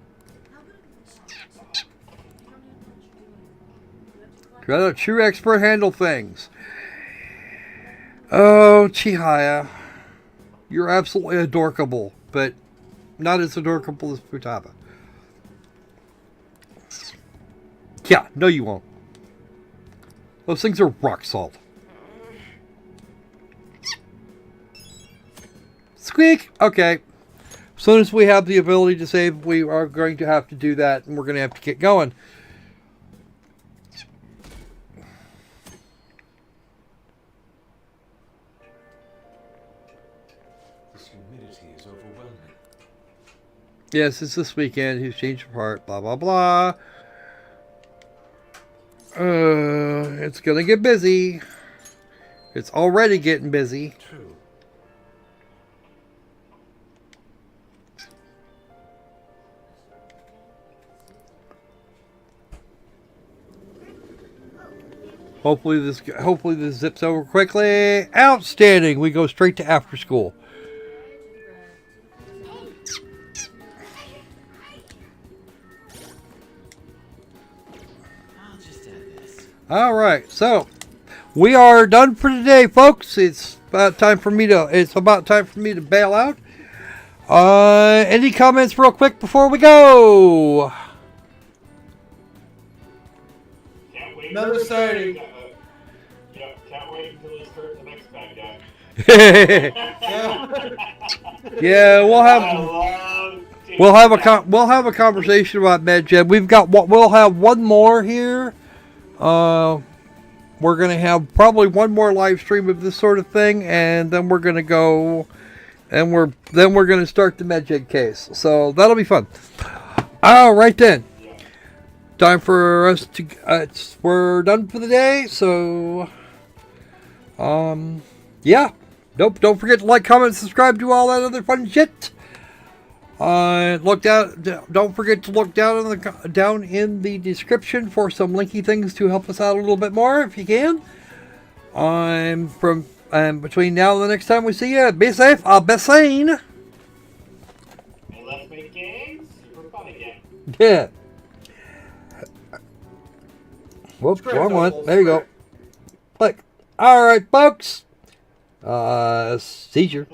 Let a true expert handle things. Oh, Chihaya. You're absolutely adorkable, but not as adorkable as Futaba. Yeah, no you won't. Those things are rock salt. Squeak! Okay. As soon as we have the ability to save, we are going to have to do that, and we're going to have to get going. This humidity is overwhelming. Yes, it's this weekend. He's changed of heart. Blah, blah, blah. It's going to get busy. It's already getting busy. True. Hopefully this zips over quickly. Outstanding. We go straight to after school. I'll just add this. All right. So, we are done for today, folks. It's about time for me to bail out. Any comments real quick before we go? Can't wait. Another sighting. Yeah, can't wait until they start the next bad guy. Yeah, we'll have a conversation about MedGen. We'll have one more here. One we're going to have probably one more live stream of this sort of thing, and then we're going to go, and we're going to start the Magic case. So that'll be fun. All right then. Time for us to. We're done for the day. So, yeah. Don't forget to like, comment, subscribe, do all that other fun shit. Look down. Don't forget to look down in the description for some linky things to help us out a little bit more if you can. Between now and the next time we see you, be safe. I'll be sane. And let's make games super fun again. Yeah. Whoops, wrong one. There you go. Click. All right, folks. Seizure.